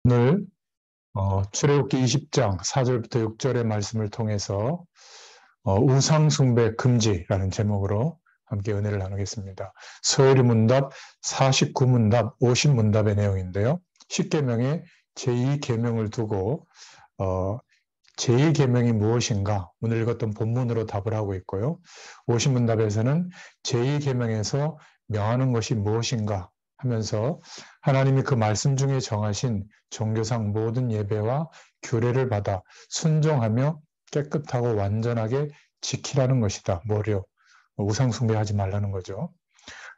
오늘 출애굽기 20장 4절부터 6절의 말씀을 통해서 우상숭배 금지라는 제목으로 함께 은혜를 나누겠습니다. 서열이 문답 49문답 50문답의 내용인데요. 10계명의 제2계명을 두고 제2계명이 무엇인가 오늘 읽었던 본문으로 답을 하고 있고요. 50문답에서는 제2계명에서 명하는 것이 무엇인가 하면서 하나님이 그 말씀 중에 정하신 종교상 모든 예배와 규례를 받아 순종하며 깨끗하고 완전하게 지키라는 것이다. 뭐려? 우상 숭배하지 말라는 거죠.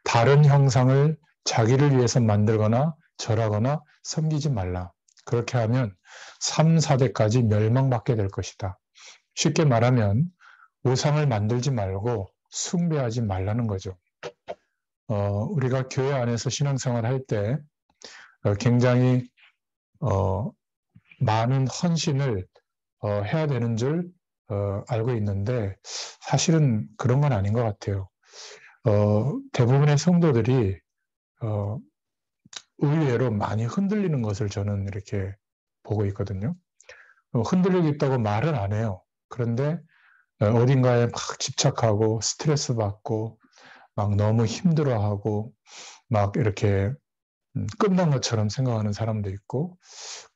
다른 형상을 자기를 위해서 만들거나 절하거나 섬기지 말라. 그렇게 하면 3, 4대까지 멸망받게 될 것이다. 쉽게 말하면 우상을 만들지 말고 숭배하지 말라는 거죠. 우리가 교회 안에서 신앙생활 할 때 굉장히 많은 헌신을 해야 되는 줄 알고 있는데 사실은 그런 건 아닌 것 같아요. 대부분의 성도들이 의외로 많이 흔들리는 것을 저는 이렇게 보고 있거든요. 흔들리고 있다고 말은 안 해요. 그런데 어딘가에 막 집착하고 스트레스 받고 막 너무 힘들어하고 막 이렇게 끝난 것처럼 생각하는 사람도 있고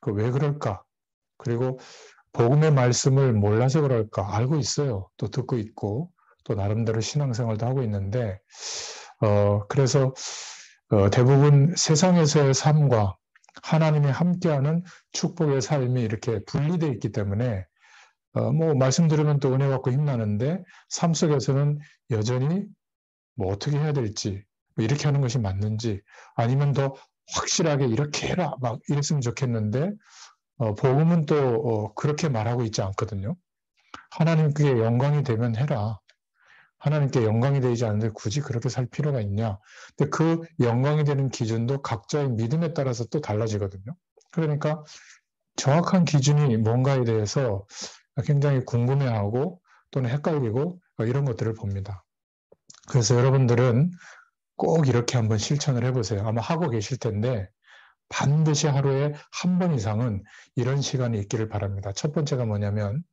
왜 그럴까? 그리고 복음의 말씀을 몰라서 그럴까? 알고 있어요. 또 듣고 있고 또 나름대로 신앙생활도 하고 있는데 그래서 대부분 세상에서의 삶과 하나님이 함께하는 축복의 삶이 이렇게 분리되어 있기 때문에 뭐 말씀 들으면 또 은혜 받고 힘나는데 삶 속에서는 여전히 뭐 어떻게 해야 될지 뭐 이렇게 하는 것이 맞는지 아니면 더 확실하게 이렇게 해라 막 이랬으면 좋겠는데 복음은 또 그렇게 말하고 있지 않거든요. 하나님께 영광이 되면 해라. 하나님께 영광이 되지 않는데 굳이 그렇게 살 필요가 있냐. 근데 그 영광이 되는 기준도 각자의 믿음에 따라서 또 달라지거든요. 그러니까 정확한 기준이 뭔가에 대해서 굉장히 궁금해하고 또는 헷갈리고 이런 것들을 봅니다. 그래서 여러분들은 꼭 이렇게 한번 실천을 해보세요. 아마 하고 계실 텐데 반드시 하루에 한 번 이상은 이런 시간이 있기를 바랍니다. 첫 번째가 뭐냐면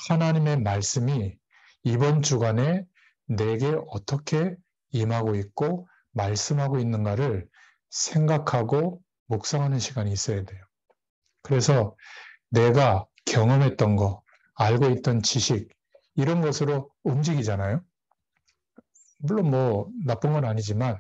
하나님의 말씀이 이번 주간에 내게 어떻게 임하고 있고 말씀하고 있는가를 생각하고 묵상하는 시간이 있어야 돼요. 그래서 내가 경험했던 거, 알고 있던 지식 이런 것으로 움직이잖아요. 물론 뭐 나쁜 건 아니지만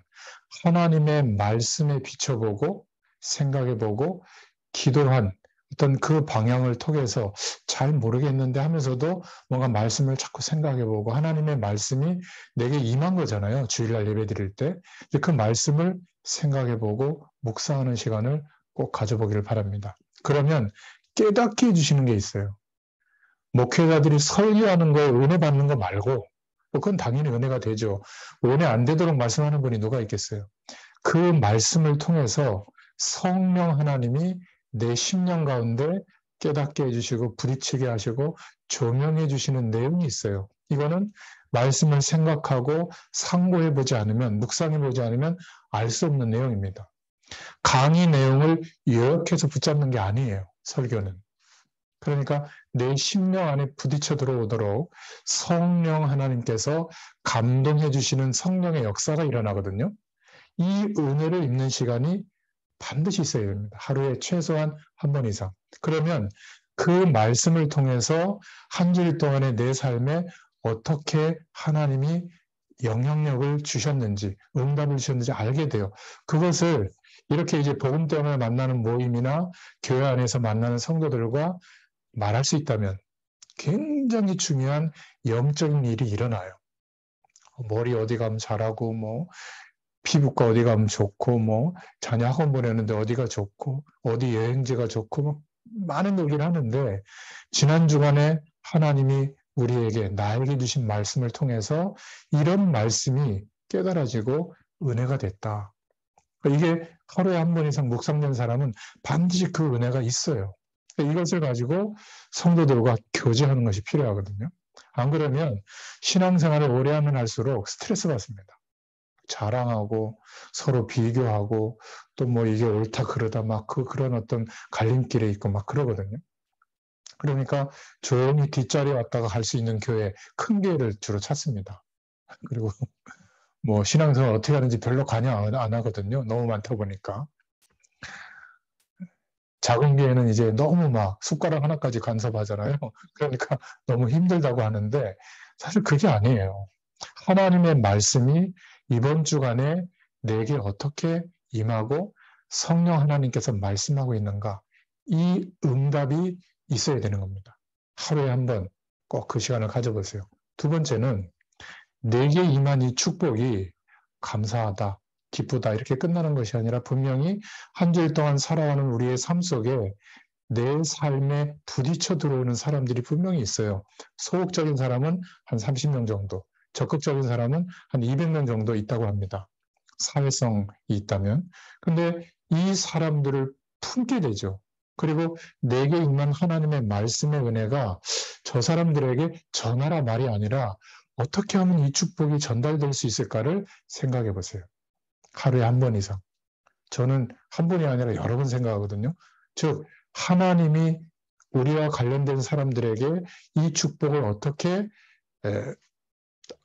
하나님의 말씀에 비춰보고 생각해보고 기도한 어떤 그 방향을 통해서 잘 모르겠는데 하면서도 뭔가 말씀을 자꾸 생각해보고 하나님의 말씀이 내게 임한 거잖아요. 주일날 예배 드릴 때. 그 말씀을 생각해보고 묵상하는 시간을 꼭 가져보기를 바랍니다. 그러면 깨닫게 해주시는 게 있어요. 목회자들이 설교하는 거에 은혜 받는 거 말고 그건 당연히 은혜가 되죠. 은혜 안 되도록 말씀하는 분이 누가 있겠어요. 그 말씀을 통해서 성령 하나님이 내 심령 가운데 깨닫게 해주시고 부딪히게 하시고 조명해 주시는 내용이 있어요. 이거는 말씀을 생각하고 상고해 보지 않으면 묵상해 보지 않으면 알 수 없는 내용입니다. 강의 내용을 요약해서 붙잡는 게 아니에요. 설교는. 그러니까 내 심령 안에 부딪혀 들어오도록 성령 하나님께서 감동해 주시는 성령의 역사가 일어나거든요. 이 은혜를 입는 시간이 반드시 있어야 됩니다. 하루에 최소한 한 번 이상. 그러면 그 말씀을 통해서 한 주일 동안의 내 삶에 어떻게 하나님이 영향력을 주셨는지, 응답을 주셨는지 알게 돼요. 그것을 이렇게 이제 복음 때문에 만나는 모임이나 교회 안에서 만나는 성도들과 말할 수 있다면 굉장히 중요한 영적인 일이 일어나요. 머리 어디 가면 잘하고 뭐 피부과 어디 가면 좋고 뭐 자녀 학원 보내는데 어디가 좋고 어디 여행지가 좋고 뭐 많은 얘기를 하는데 지난 주간에 하나님이 우리에게 나에게 주신 말씀을 통해서 이런 말씀이 깨달아지고 은혜가 됐다. 이게 하루에 한 번 이상 묵상된 사람은 반드시 그 은혜가 있어요. 이것을 가지고 성도들과 교제하는 것이 필요하거든요. 안 그러면 신앙생활을 오래 하면 할수록 스트레스 받습니다. 자랑하고 서로 비교하고 또 뭐 이게 옳다 그러다 막 그런 어떤 갈림길에 있고 막 그러거든요. 그러니까 조용히 뒷자리에 왔다가 갈 수 있는 교회, 큰 교회를 주로 찾습니다. 그리고 뭐 신앙생활 어떻게 하는지 별로 관여 안 하거든요. 너무 많다 보니까. 작은 교회는 이제 너무 막 숟가락 하나까지 간섭하잖아요. 그러니까 너무 힘들다고 하는데 사실 그게 아니에요. 하나님의 말씀이 이번 주간에 내게 어떻게 임하고 성령 하나님께서 말씀하고 있는가, 이 응답이 있어야 되는 겁니다. 하루에 한 번 꼭 그 시간을 가져보세요. 두 번째는 내게 임한 이 축복이 감사하다, 기쁘다 이렇게 끝나는 것이 아니라 분명히 한 주일 동안 살아가는 우리의 삶 속에 내 삶에 부딪혀 들어오는 사람들이 분명히 있어요. 소극적인 사람은 한 30명 정도, 적극적인 사람은 한 200명 정도 있다고 합니다. 사회성이 있다면. 근데 이 사람들을 품게 되죠. 그리고 내게 임한 하나님의 말씀의 은혜가 저 사람들에게 전하라 말이 아니라 어떻게 하면 이 축복이 전달될 수 있을까를 생각해 보세요. 하루에 한 번 이상. 저는 한 번이 아니라 여러 번 생각하거든요. 즉, 하나님이 우리와 관련된 사람들에게 이 축복을 어떻게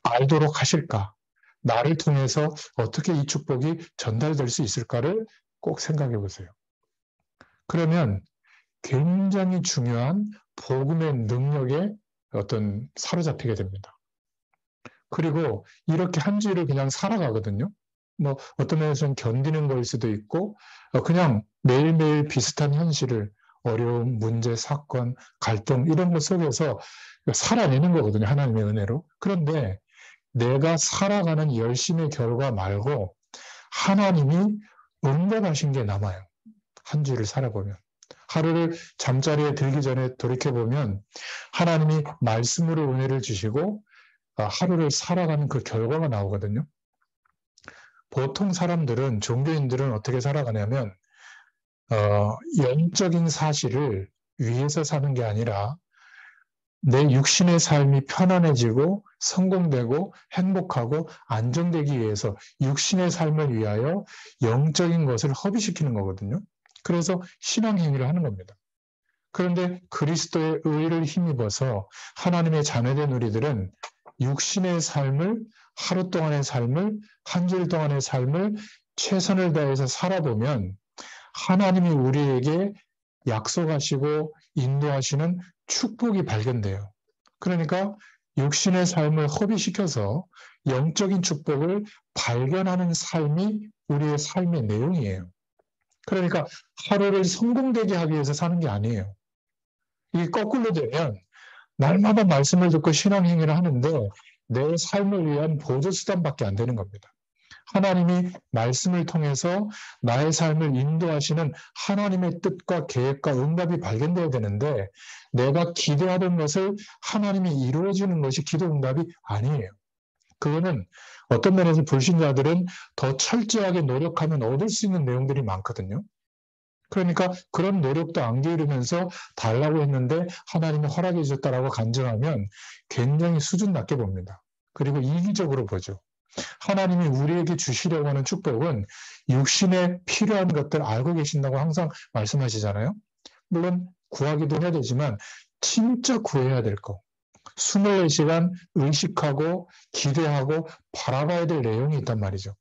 알도록 하실까? 나를 통해서 어떻게 이 축복이 전달될 수 있을까를 꼭 생각해 보세요. 그러면 굉장히 중요한 복음의 능력에 어떤 사로잡히게 됩니다. 그리고 이렇게 한 주일을 그냥 살아가거든요. 뭐 어떤 면에서는 견디는 거일 수도 있고 그냥 매일매일 비슷한 현실을 어려움, 문제, 사건, 갈등 이런 것 속에서 살아내는 거거든요. 하나님의 은혜로. 그런데 내가 살아가는 열심의 결과 말고 하나님이 응답하신 게 남아요. 한 주를 살아보면. 하루를 잠자리에 들기 전에 돌이켜보면 하나님이 말씀으로 은혜를 주시고 하루를 살아가는 그 결과가 나오거든요. 보통 사람들은, 종교인들은 어떻게 살아가냐면 영적인 사실을 위해서 사는 게 아니라 내 육신의 삶이 편안해지고 성공되고 행복하고 안정되기 위해서 육신의 삶을 위하여 영적인 것을 허비시키는 거거든요. 그래서 신앙행위를 하는 겁니다. 그런데 그리스도의 의를 힘입어서 하나님의 자녀된 우리들은 육신의 삶을, 하루 동안의 삶을, 한 주일 동안의 삶을 최선을 다해서 살아보면 하나님이 우리에게 약속하시고 인도하시는 축복이 발견돼요. 그러니까 육신의 삶을 허비시켜서 영적인 축복을 발견하는 삶이 우리의 삶의 내용이에요. 그러니까 하루를 성공되게 하기 위해서 사는 게 아니에요. 이게 거꾸로 되면 날마다 말씀을 듣고 신앙행위를 하는데 내 삶을 위한 보조수단밖에 안 되는 겁니다. 하나님이 말씀을 통해서 나의 삶을 인도하시는 하나님의 뜻과 계획과 응답이 발견되어야 되는데 내가 기도하던 것을 하나님이 이루어주는 것이 기도 응답이 아니에요. 그거는 어떤 면에서 불신자들은 더 철저하게 노력하면 얻을 수 있는 내용들이 많거든요. 그러니까 그런 노력도 안 기울이면서 달라고 했는데 하나님이 허락해 주셨다라고 간증하면 굉장히 수준 낮게 봅니다. 그리고 이기적으로 보죠. 하나님이 우리에게 주시려고 하는 축복은 육신에 필요한 것들 알고 계신다고 항상 말씀하시잖아요. 물론 구하기도 해야 되지만 진짜 구해야 될 거. 24시간 의식하고 기대하고 바라봐야 될 내용이 있단 말이죠.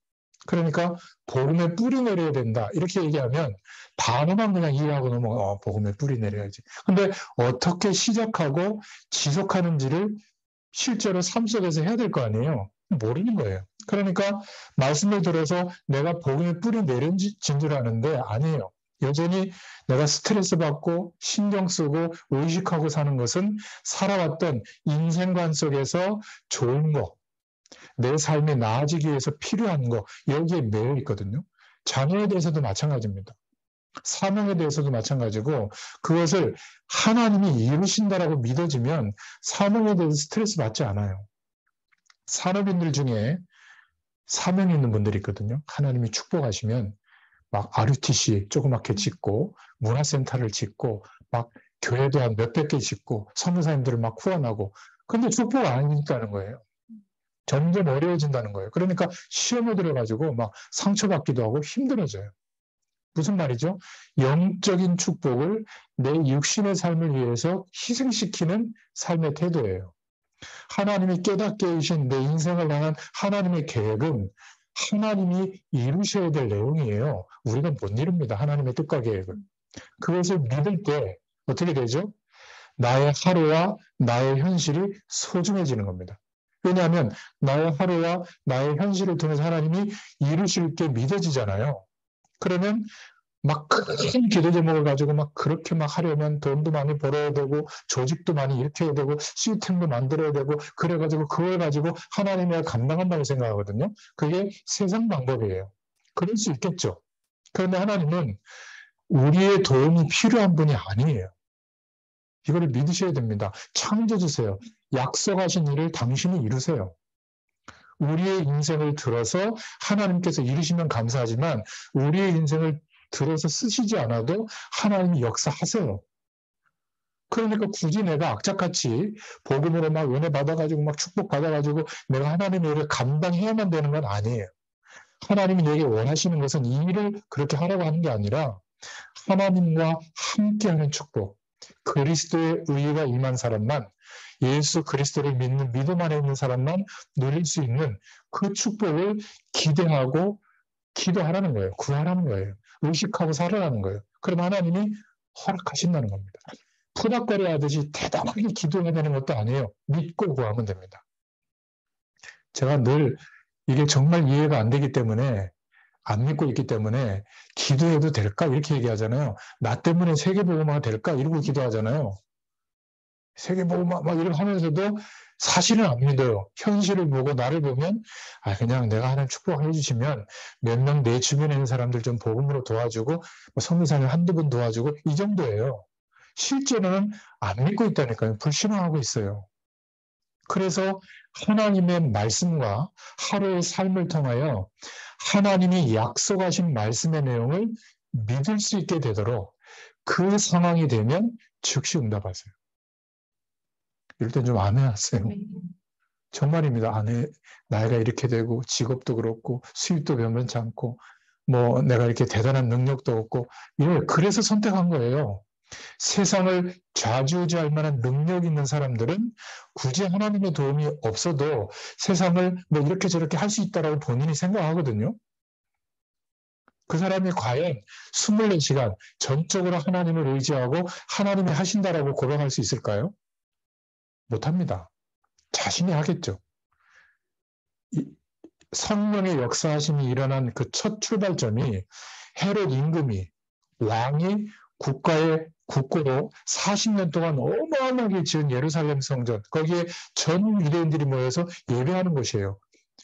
그러니까 복음에 뿌리 내려야 된다. 이렇게 얘기하면 단어만 그냥 이해하고 넘어가. 복음에 뿌리 내려야지. 근데 어떻게 시작하고 지속하는지를 실제로 삶 속에서 해야 될 거 아니에요. 모르는 거예요. 그러니까 말씀을 들어서 내가 복음에 뿌리 내린 줄 아는데 아니에요. 여전히 내가 스트레스 받고 신경 쓰고 의식하고 사는 것은 살아왔던 인생관 속에서 좋은 거, 내 삶이 나아지기 위해서 필요한 거, 여기에 매여 있거든요. 자녀에 대해서도 마찬가지입니다. 사명에 대해서도 마찬가지고 그것을 하나님이 이루신다라고 믿어지면 사명에 대해서 스트레스 받지 않아요. 산업인들 중에 사명 있는 분들이 있거든요. 하나님이 축복하시면 막 RUTC 조그맣게 짓고 문화센터를 짓고 막 교회도 한 몇백 개 짓고 선교사님들을 막 후원하고 근데 축복 아니니까는 거예요. 점점 어려워진다는 거예요. 그러니까 시험에 들어가지고 막 상처받기도 하고 힘들어져요. 무슨 말이죠? 영적인 축복을 내 육신의 삶을 위해서 희생시키는 삶의 태도예요. 하나님이 깨닫게 해주신 내 인생을 향한 하나님의 계획은 하나님이 이루셔야 될 내용이에요. 우리가 못 이룹니다. 하나님의 뜻과 계획을. 그것을 믿을 때 어떻게 되죠? 나의 하루와 나의 현실이 소중해지는 겁니다. 왜냐하면 나의 하루와 나의 현실을 통해서 하나님이 이루실 게 믿어지잖아요. 그러면 막 큰 기도 제목을 가지고 막 그렇게 막 하려면 돈도 많이 벌어야 되고 조직도 많이 일으켜야 되고 시스템도 만들어야 되고 그래가지고 그걸 가지고 하나님이 감당한다고 생각하거든요. 그게 세상 방법이에요. 그럴 수 있겠죠. 그런데 하나님은 우리의 도움이 필요한 분이 아니에요. 이걸 믿으셔야 됩니다. 창조주세요. 약속하신 일을 당신이 이루세요. 우리의 인생을 들어서 하나님께서 이루시면 감사하지만 우리의 인생을 들어서 쓰시지 않아도 하나님이 역사하세요. 그러니까 굳이 내가 악착같이 복음으로 막 은혜 받아가지고 막 축복 받아가지고 내가 하나님의 일을 감당해야만 되는 건 아니에요. 하나님이 내게 원하시는 것은 이 일을 그렇게 하라고 하는 게 아니라 하나님과 함께하는 축복, 그리스도의 의가 임한 사람만, 예수 그리스도를 믿는 믿음 안에 있는 사람만 누릴 수 있는 그 축복을 기대하고 기도하라는 거예요. 구하라는 거예요. 의식하고 살아라는 거예요. 그럼 하나님이 허락하신다는 겁니다. 푸닥거려 하듯이 대단하게 기도해야 되는 것도 아니에요. 믿고 구하면 됩니다. 제가 늘 이게 정말 이해가 안 되기 때문에 안 믿고 있기 때문에 기도해도 될까? 이렇게 얘기하잖아요. 나 때문에 세계복음화가 될까? 이러고 기도하잖아요. 세계복음화 막 이렇게 하면서도 사실은 안 믿어요. 현실을 보고 나를 보면 그냥 내가 하나님 축복해 주시면 몇 명 내 주변에 있는 사람들 좀 복음으로 도와주고 선교사님 한두 분 도와주고 이 정도예요. 실제로는 안 믿고 있다니까요. 불신앙하고 있어요. 그래서 하나님의 말씀과 하루의 삶을 통하여 하나님이 약속하신 말씀의 내용을 믿을 수 있게 되도록 그 상황이 되면 즉시 응답하세요. 이럴 땐 좀 아멘하세요. 정말입니다. 나이가 이렇게 되고 직업도 그렇고 수입도 변변치 않고 뭐 내가 이렇게 대단한 능력도 없고 그래서 선택한 거예요. 세상을 좌지우지할 만한 능력 있는 사람들은 굳이 하나님의 도움이 없어도 세상을 뭐 이렇게 저렇게 할 수 있다라고 본인이 생각하거든요. 그 사람이 과연 24시간 전적으로 하나님을 의지하고 하나님이 하신다라고 고백할 수 있을까요? 못합니다. 자신이 하겠죠. 성령의 역사하심이 일어난 그 첫 출발점이 헤롯 임금이 왕이 국가의 국고로 40년 동안 어마어마하게 지은 예루살렘 성전, 거기에 전 유대인들이 모여서 예배하는 곳이에요.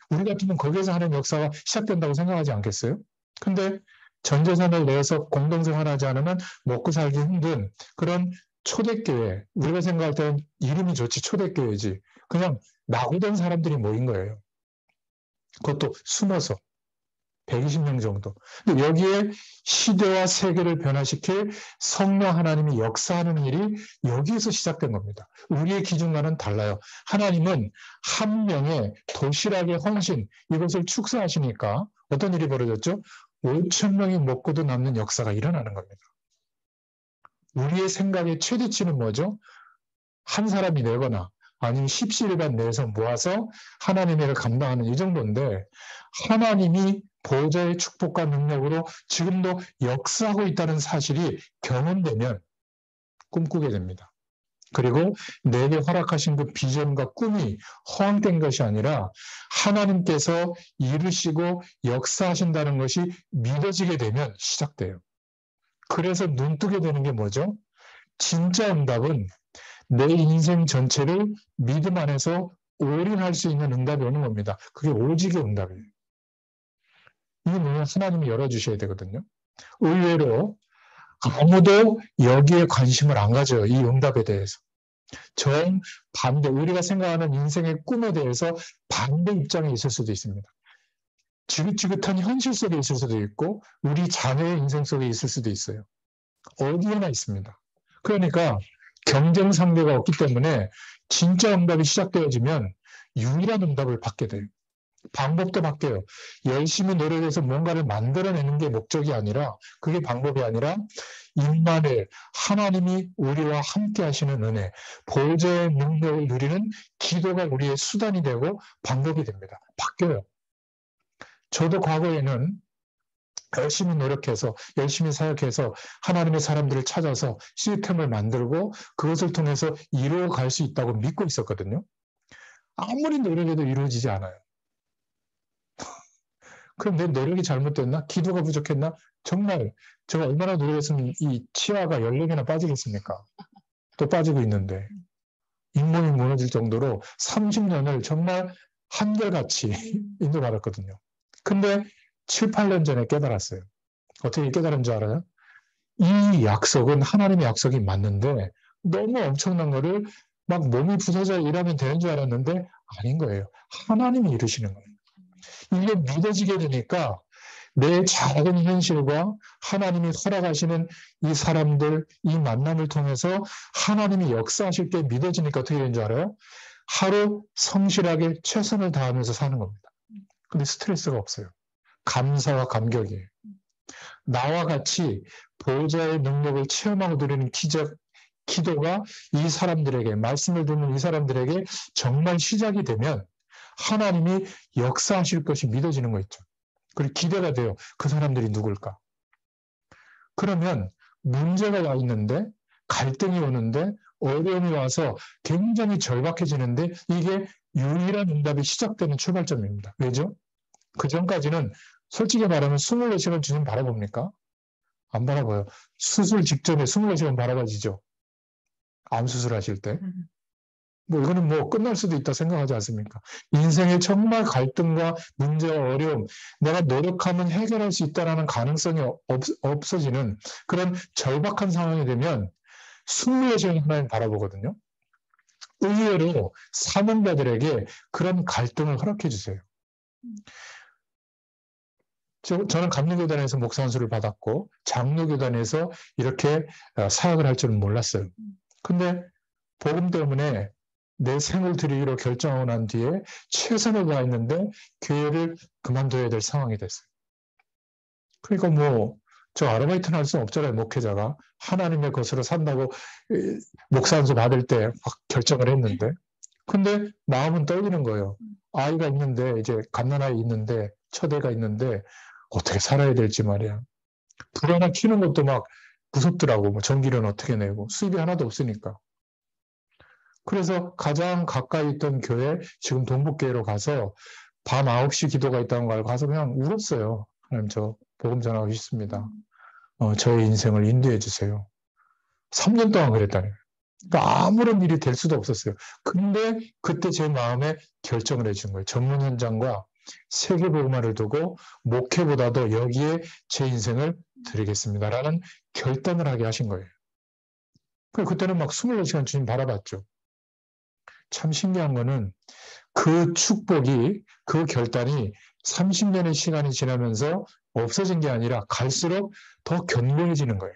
우리 같으면 거기에서 하는 역사가 시작된다고 생각하지 않겠어요? 근데 전 재산을 내서 공동생활하지 않으면 먹고 살기 힘든 그런 초대교회, 우리가 생각할 때는 이름이 좋지 초대교회지, 그냥 낙오된 사람들이 모인 거예요. 그것도 숨어서 120명 정도. 근데 여기에 시대와 세계를 변화시킬 성령 하나님이 역사하는 일이 여기에서 시작된 겁니다. 우리의 기준과는 달라요. 하나님은 한 명의 도시락의 헌신, 이것을 축사하시니까 어떤 일이 벌어졌죠? 5,000명이 먹고도 남는 역사가 일어나는 겁니다. 우리의 생각의 최대치는 뭐죠? 한 사람이 내거나 아니면 십시일반 내에서 모아서 하나님의 일을 감당하는 이 정도인데, 하나님이 보좌의 축복과 능력으로 지금도 역사하고 있다는 사실이 경험되면 꿈꾸게 됩니다. 그리고 내게 허락하신 그 비전과 꿈이 허황된 것이 아니라 하나님께서 이루시고 역사하신다는 것이 믿어지게 되면 시작돼요. 그래서 눈뜨게 되는 게 뭐죠? 진짜 응답은 내 인생 전체를 믿음 안에서 올인할 수 있는 응답이 오는 겁니다. 그게 오직의 응답이에요. 이 문을 하나님이 열어주셔야 되거든요. 의외로 아무도 여기에 관심을 안 가져요. 이 응답에 대해서. 정반대, 우리가 생각하는 인생의 꿈에 대해서 반대 입장에 있을 수도 있습니다. 지긋지긋한 현실 속에 있을 수도 있고 우리 자녀의 인생 속에 있을 수도 있어요. 어디에나 있습니다. 그러니까 경쟁 상대가 없기 때문에 진짜 응답이 시작되어지면 유일한 응답을 받게 돼요. 방법도 바뀌어요. 열심히 노력해서 뭔가를 만들어내는 게 목적이 아니라, 그게 방법이 아니라 임마누엘, 하나님이 우리와 함께 하시는 은혜, 보좌의 능력을 누리는 기도가 우리의 수단이 되고 방법이 됩니다. 바뀌어요. 저도 과거에는 열심히 노력해서, 열심히 사역해서 하나님의 사람들을 찾아서 시스템을 만들고 그것을 통해서 이루어갈 수 있다고 믿고 있었거든요. 아무리 노력해도 이루어지지 않아요. 그럼 내 노력이 잘못됐나? 기도가 부족했나? 정말 제가 얼마나 노력했으면 이 치아가 14개나 빠지겠습니까? 또 빠지고 있는데 잇몸이 무너질 정도로 30년을 정말 한결같이 인도받았거든요. 근데 7, 8년 전에 깨달았어요. 어떻게 깨달은 줄 알아요? 이 약속은 하나님의 약속이 맞는데 너무 엄청난 거를 막 몸이 부서져 일하면 되는 줄 알았는데 아닌 거예요. 하나님이 이루시는 거예요. 이게 믿어지게 되니까 내 작은 현실과 하나님이 허락하시는 이 사람들, 이 만남을 통해서 하나님이 역사하실 때 믿어지니까 어떻게 되는 줄 알아요? 하루 성실하게 최선을 다하면서 사는 겁니다. 근데 스트레스가 없어요. 감사와 감격이에요. 나와 같이 보호자의 능력을 체험하고 드리는 기도가 이 사람들에게, 말씀을 듣는 이 사람들에게 정말 시작이 되면 하나님이 역사하실 것이 믿어지는 거 있죠. 그리고 기대가 돼요. 그 사람들이 누굴까? 그러면 문제가 와 있는데, 갈등이 오는데, 어려움이 와서 굉장히 절박해지는데 이게 유일한 응답이 시작되는 출발점입니다. 왜죠? 그 전까지는 솔직히 말하면 24시간 주님 바라봅니까? 안 바라봐요. 수술 직전에 24시간 바라봐지죠. 암 수술하실 때. 뭐 이거는 뭐 끝날 수도 있다 생각하지 않습니까? 인생에 정말 갈등과 문제와 어려움, 내가 노력하면 해결할 수 있다는 가능성이 없어지는 그런 절박한 상황이 되면 24시간 하나님 바라보거든요. 의외로 사명자들에게 그런 갈등을 허락해 주세요. 저는 감리교단에서 목사 안수를 받았고 장로교단에서 이렇게 사역을 할 줄은 몰랐어요. 근데 복음 때문에 내 생을 드리기로 결정하고 난 뒤에 최선을 다했는데 교회를 그만둬야 될 상황이 됐어요. 그러니까 뭐 저 아르바이트는 할 수 없잖아요. 목회자가 하나님의 것으로 산다고 목사 안수 받을 때 막 결정을 했는데 근데 마음은 떨리는 거예요. 아이가 있는데 이제 갓난아이 있는데 첫 애가 있는데 어떻게 살아야 될지 말이야. 불 하나 켜는 것도 막 무섭더라고. 뭐 전기료는 어떻게 내고 수입이 하나도 없으니까. 그래서 가장 가까이 있던 교회, 지금 동북교회로 가서 밤 9시 기도가 있다는 걸 알고 가서 그냥 울었어요. 하나님 저 복음 전하고 싶습니다. 저의 인생을 인도해 주세요. 3년 동안 그랬다는 거예요. 그러니까 아무런 일이 될 수도 없었어요. 근데 그때 제 마음에 결정을 해준 거예요. 전문 현장과 세계 복음화를 두고 목회보다도 여기에 제 인생을 드리겠습니다라는 결단을 하게 하신 거예요. 그때는 막 24시간 주님 바라봤죠. 참 신기한 거는 그 축복이, 그 결단이 30년의 시간이 지나면서 없어진 게 아니라 갈수록 더 견고해지는 거예요.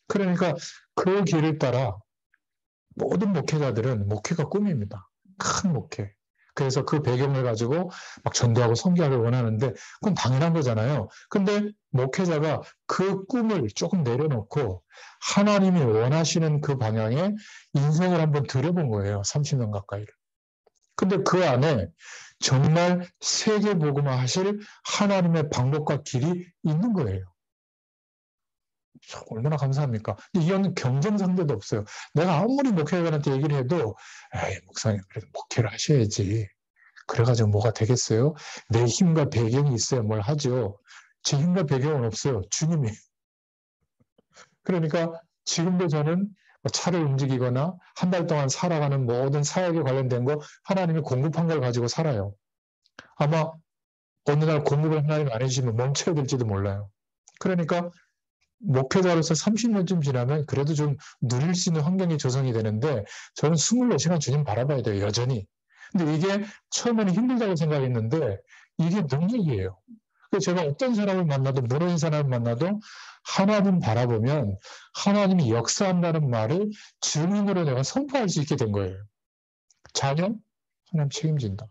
그러니까 그 길을 따라 모든 목회자들은 목회가 꿈입니다. 큰 목회. 그래서 그 배경을 가지고 막 전도하고 선교하길 원하는데 그건 당연한 거잖아요. 근데 목회자가 그 꿈을 조금 내려놓고 하나님이 원하시는 그 방향에 인생을 한번 들여본 거예요. 30년 가까이를. 근데 그 안에 정말 세계 복음화 하실 하나님의 방법과 길이 있는 거예요. 얼마나 감사합니까? 이건 경쟁 상대도 없어요. 내가 아무리 목회자한테 얘기를 해도 에이 목사님 그래도 목회를 하셔야지. 그래가지고 뭐가 되겠어요? 내 힘과 배경이 있어야 뭘 하죠. 제 힘과 배경은 없어요. 주님이. 그러니까 지금도 저는 차를 움직이거나 한 달 동안 살아가는 모든 사역에 관련된 거 하나님이 공급한 걸 가지고 살아요. 아마 어느 날 공급을 하나님 안 해주시면 멈춰야 될지도 몰라요. 그러니까 목회자로서 30년쯤 지나면 그래도 좀 누릴 수 있는 환경이 조성이 되는데 저는 24시간 주님 바라봐야 돼요. 여전히. 근데 이게 처음에는 힘들다고 생각했는데 이게 능력이에요. 그래서 제가 어떤 사람을 만나도 무너진 사람을 만나도 하나님 바라보면 하나님이 역사한다는 말을 증인으로 내가 선포할 수 있게 된 거예요. 자녀? 하나님 책임진다.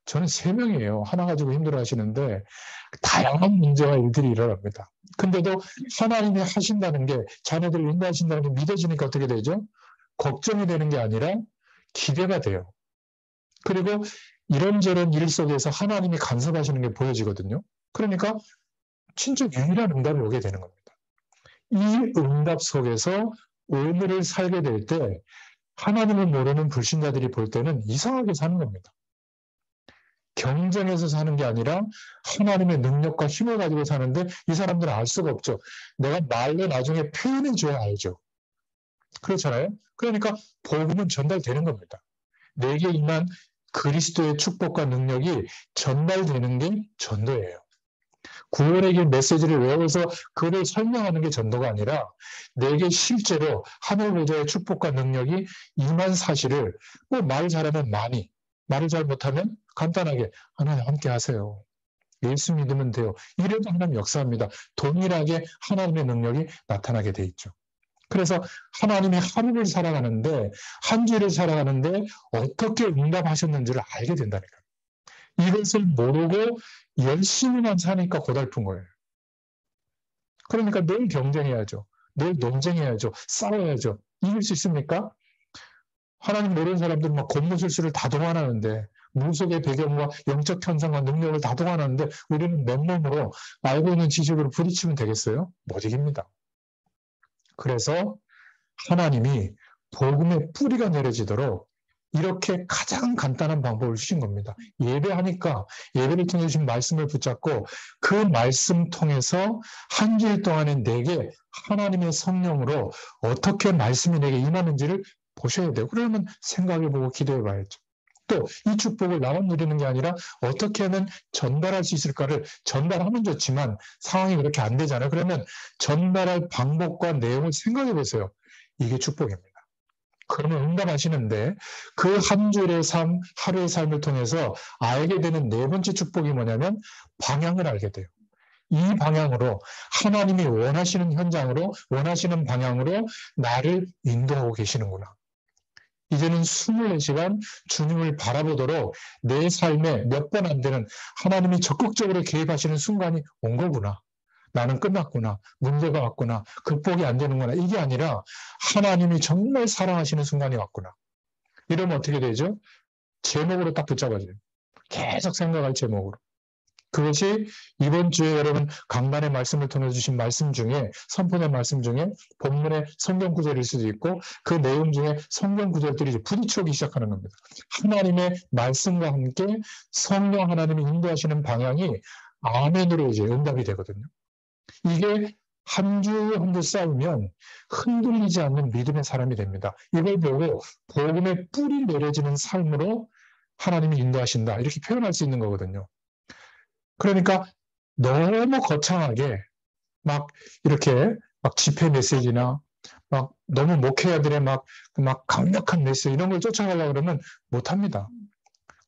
저는 3명이에요. 하나 가지고 힘들어 하시는데 다양한 문제와 일들이 일어납니다. 근데도 하나님이 하신다는 게, 자녀들을 인도하신다는 게 믿어지니까 어떻게 되죠? 걱정이 되는 게 아니라 기대가 돼요. 그리고 이런저런 일 속에서 하나님이 간섭하시는 게 보여지거든요. 그러니까 진짜 유일한 응답이 오게 되는 겁니다. 이 응답 속에서 오늘을 살게 될 때 하나님을 모르는 불신자들이 볼 때는 이상하게 사는 겁니다. 경쟁해서 사는 게 아니라 하나님의 능력과 힘을 가지고 사는데 이 사람들은 알 수가 없죠. 내가 말로 나중에 표현해 줘야 알죠. 그렇잖아요. 그러니까 복음은 전달되는 겁니다. 내게 임한 그리스도의 축복과 능력이 전달되는 게 전도예요. 구원의 길 메시지를 외워서 그를 설명하는 게 전도가 아니라 내게 실제로 하늘 보좌의 축복과 능력이 임한 사실을, 뭐 말 잘하면 많이, 말을 잘 못하면 간단하게 하나님 함께 하세요. 예수 믿으면 돼요. 이래도 하나님 역사합니다. 동일하게 하나님의 능력이 나타나게 돼 있죠. 그래서 하나님이 하루를 살아가는데, 한 주를 살아가는데 어떻게 응답하셨는지를 알게 된다니까요. 이것을 모르고 열심히만 사니까 고달픈 거예요. 그러니까 늘 경쟁해야죠. 늘 논쟁해야죠. 싸워야죠. 이길 수 있습니까? 하나님 모르는 사람들은 막 권모술수를 다 동원하는데, 무속의 배경과 영적 현상과 능력을 다 동원하는데 우리는 맨몸으로 알고 있는 지식으로 부딪히면 되겠어요? 못 이깁니다. 그래서 하나님이 복음의 뿌리가 내려지도록 이렇게 가장 간단한 방법을 주신 겁니다. 예배하니까 예배를 통해 주신 말씀을 붙잡고 그 말씀 통해서 한 주일 동안에 내게 하나님의 성령으로 어떻게 말씀이 내게 임하는지를 보셔야 돼요. 그러면 생각해보고 기도해봐야죠. 또 이 축복을 나만 누리는 게 아니라 어떻게 하면 전달할 수 있을까를, 전달하면 좋지만 상황이 그렇게 안 되잖아요. 그러면 전달할 방법과 내용을 생각해보세요. 이게 축복입니다. 그러면 응답하시는데 그 한 주일의 삶, 하루의 삶을 통해서 알게 되는 4번째 축복이 뭐냐면 방향을 알게 돼요. 이 방향으로, 하나님이 원하시는 현장으로, 원하시는 방향으로 나를 인도하고 계시는구나. 이제는 24시간 주님을 바라보도록 내 삶에 몇 번 안 되는 하나님이 적극적으로 개입하시는 순간이 온 거구나. 나는 끝났구나. 문제가 왔구나. 극복이 안 되는구나. 이게 아니라 하나님이 정말 사랑하시는 순간이 왔구나. 이러면 어떻게 되죠? 제목으로 딱 붙잡아줘요. 계속 생각할 제목으로. 그것이 이번 주에 여러분 강단의 말씀을 통해 주신 말씀 중에, 선포된 말씀 중에 본문의 성경 구절일 수도 있고 그 내용 중에 성경 구절들이 이제 부딪혀오기 시작하는 겁니다. 하나님의 말씀과 함께 성령 하나님이 인도하시는 방향이 아멘으로 이제 응답이 되거든요. 이게 한 주 한 주 싸우면 흔들리지 않는 믿음의 사람이 됩니다. 이걸 보고 복음의 뿌리 내려지는 삶으로 하나님이 인도하신다, 이렇게 표현할 수 있는 거거든요. 그러니까 너무 거창하게 막 이렇게 막 집회 메시지나 막 너무 목회자들의 막 강력한 메시지 이런 걸 쫓아가려고 그러면 못합니다.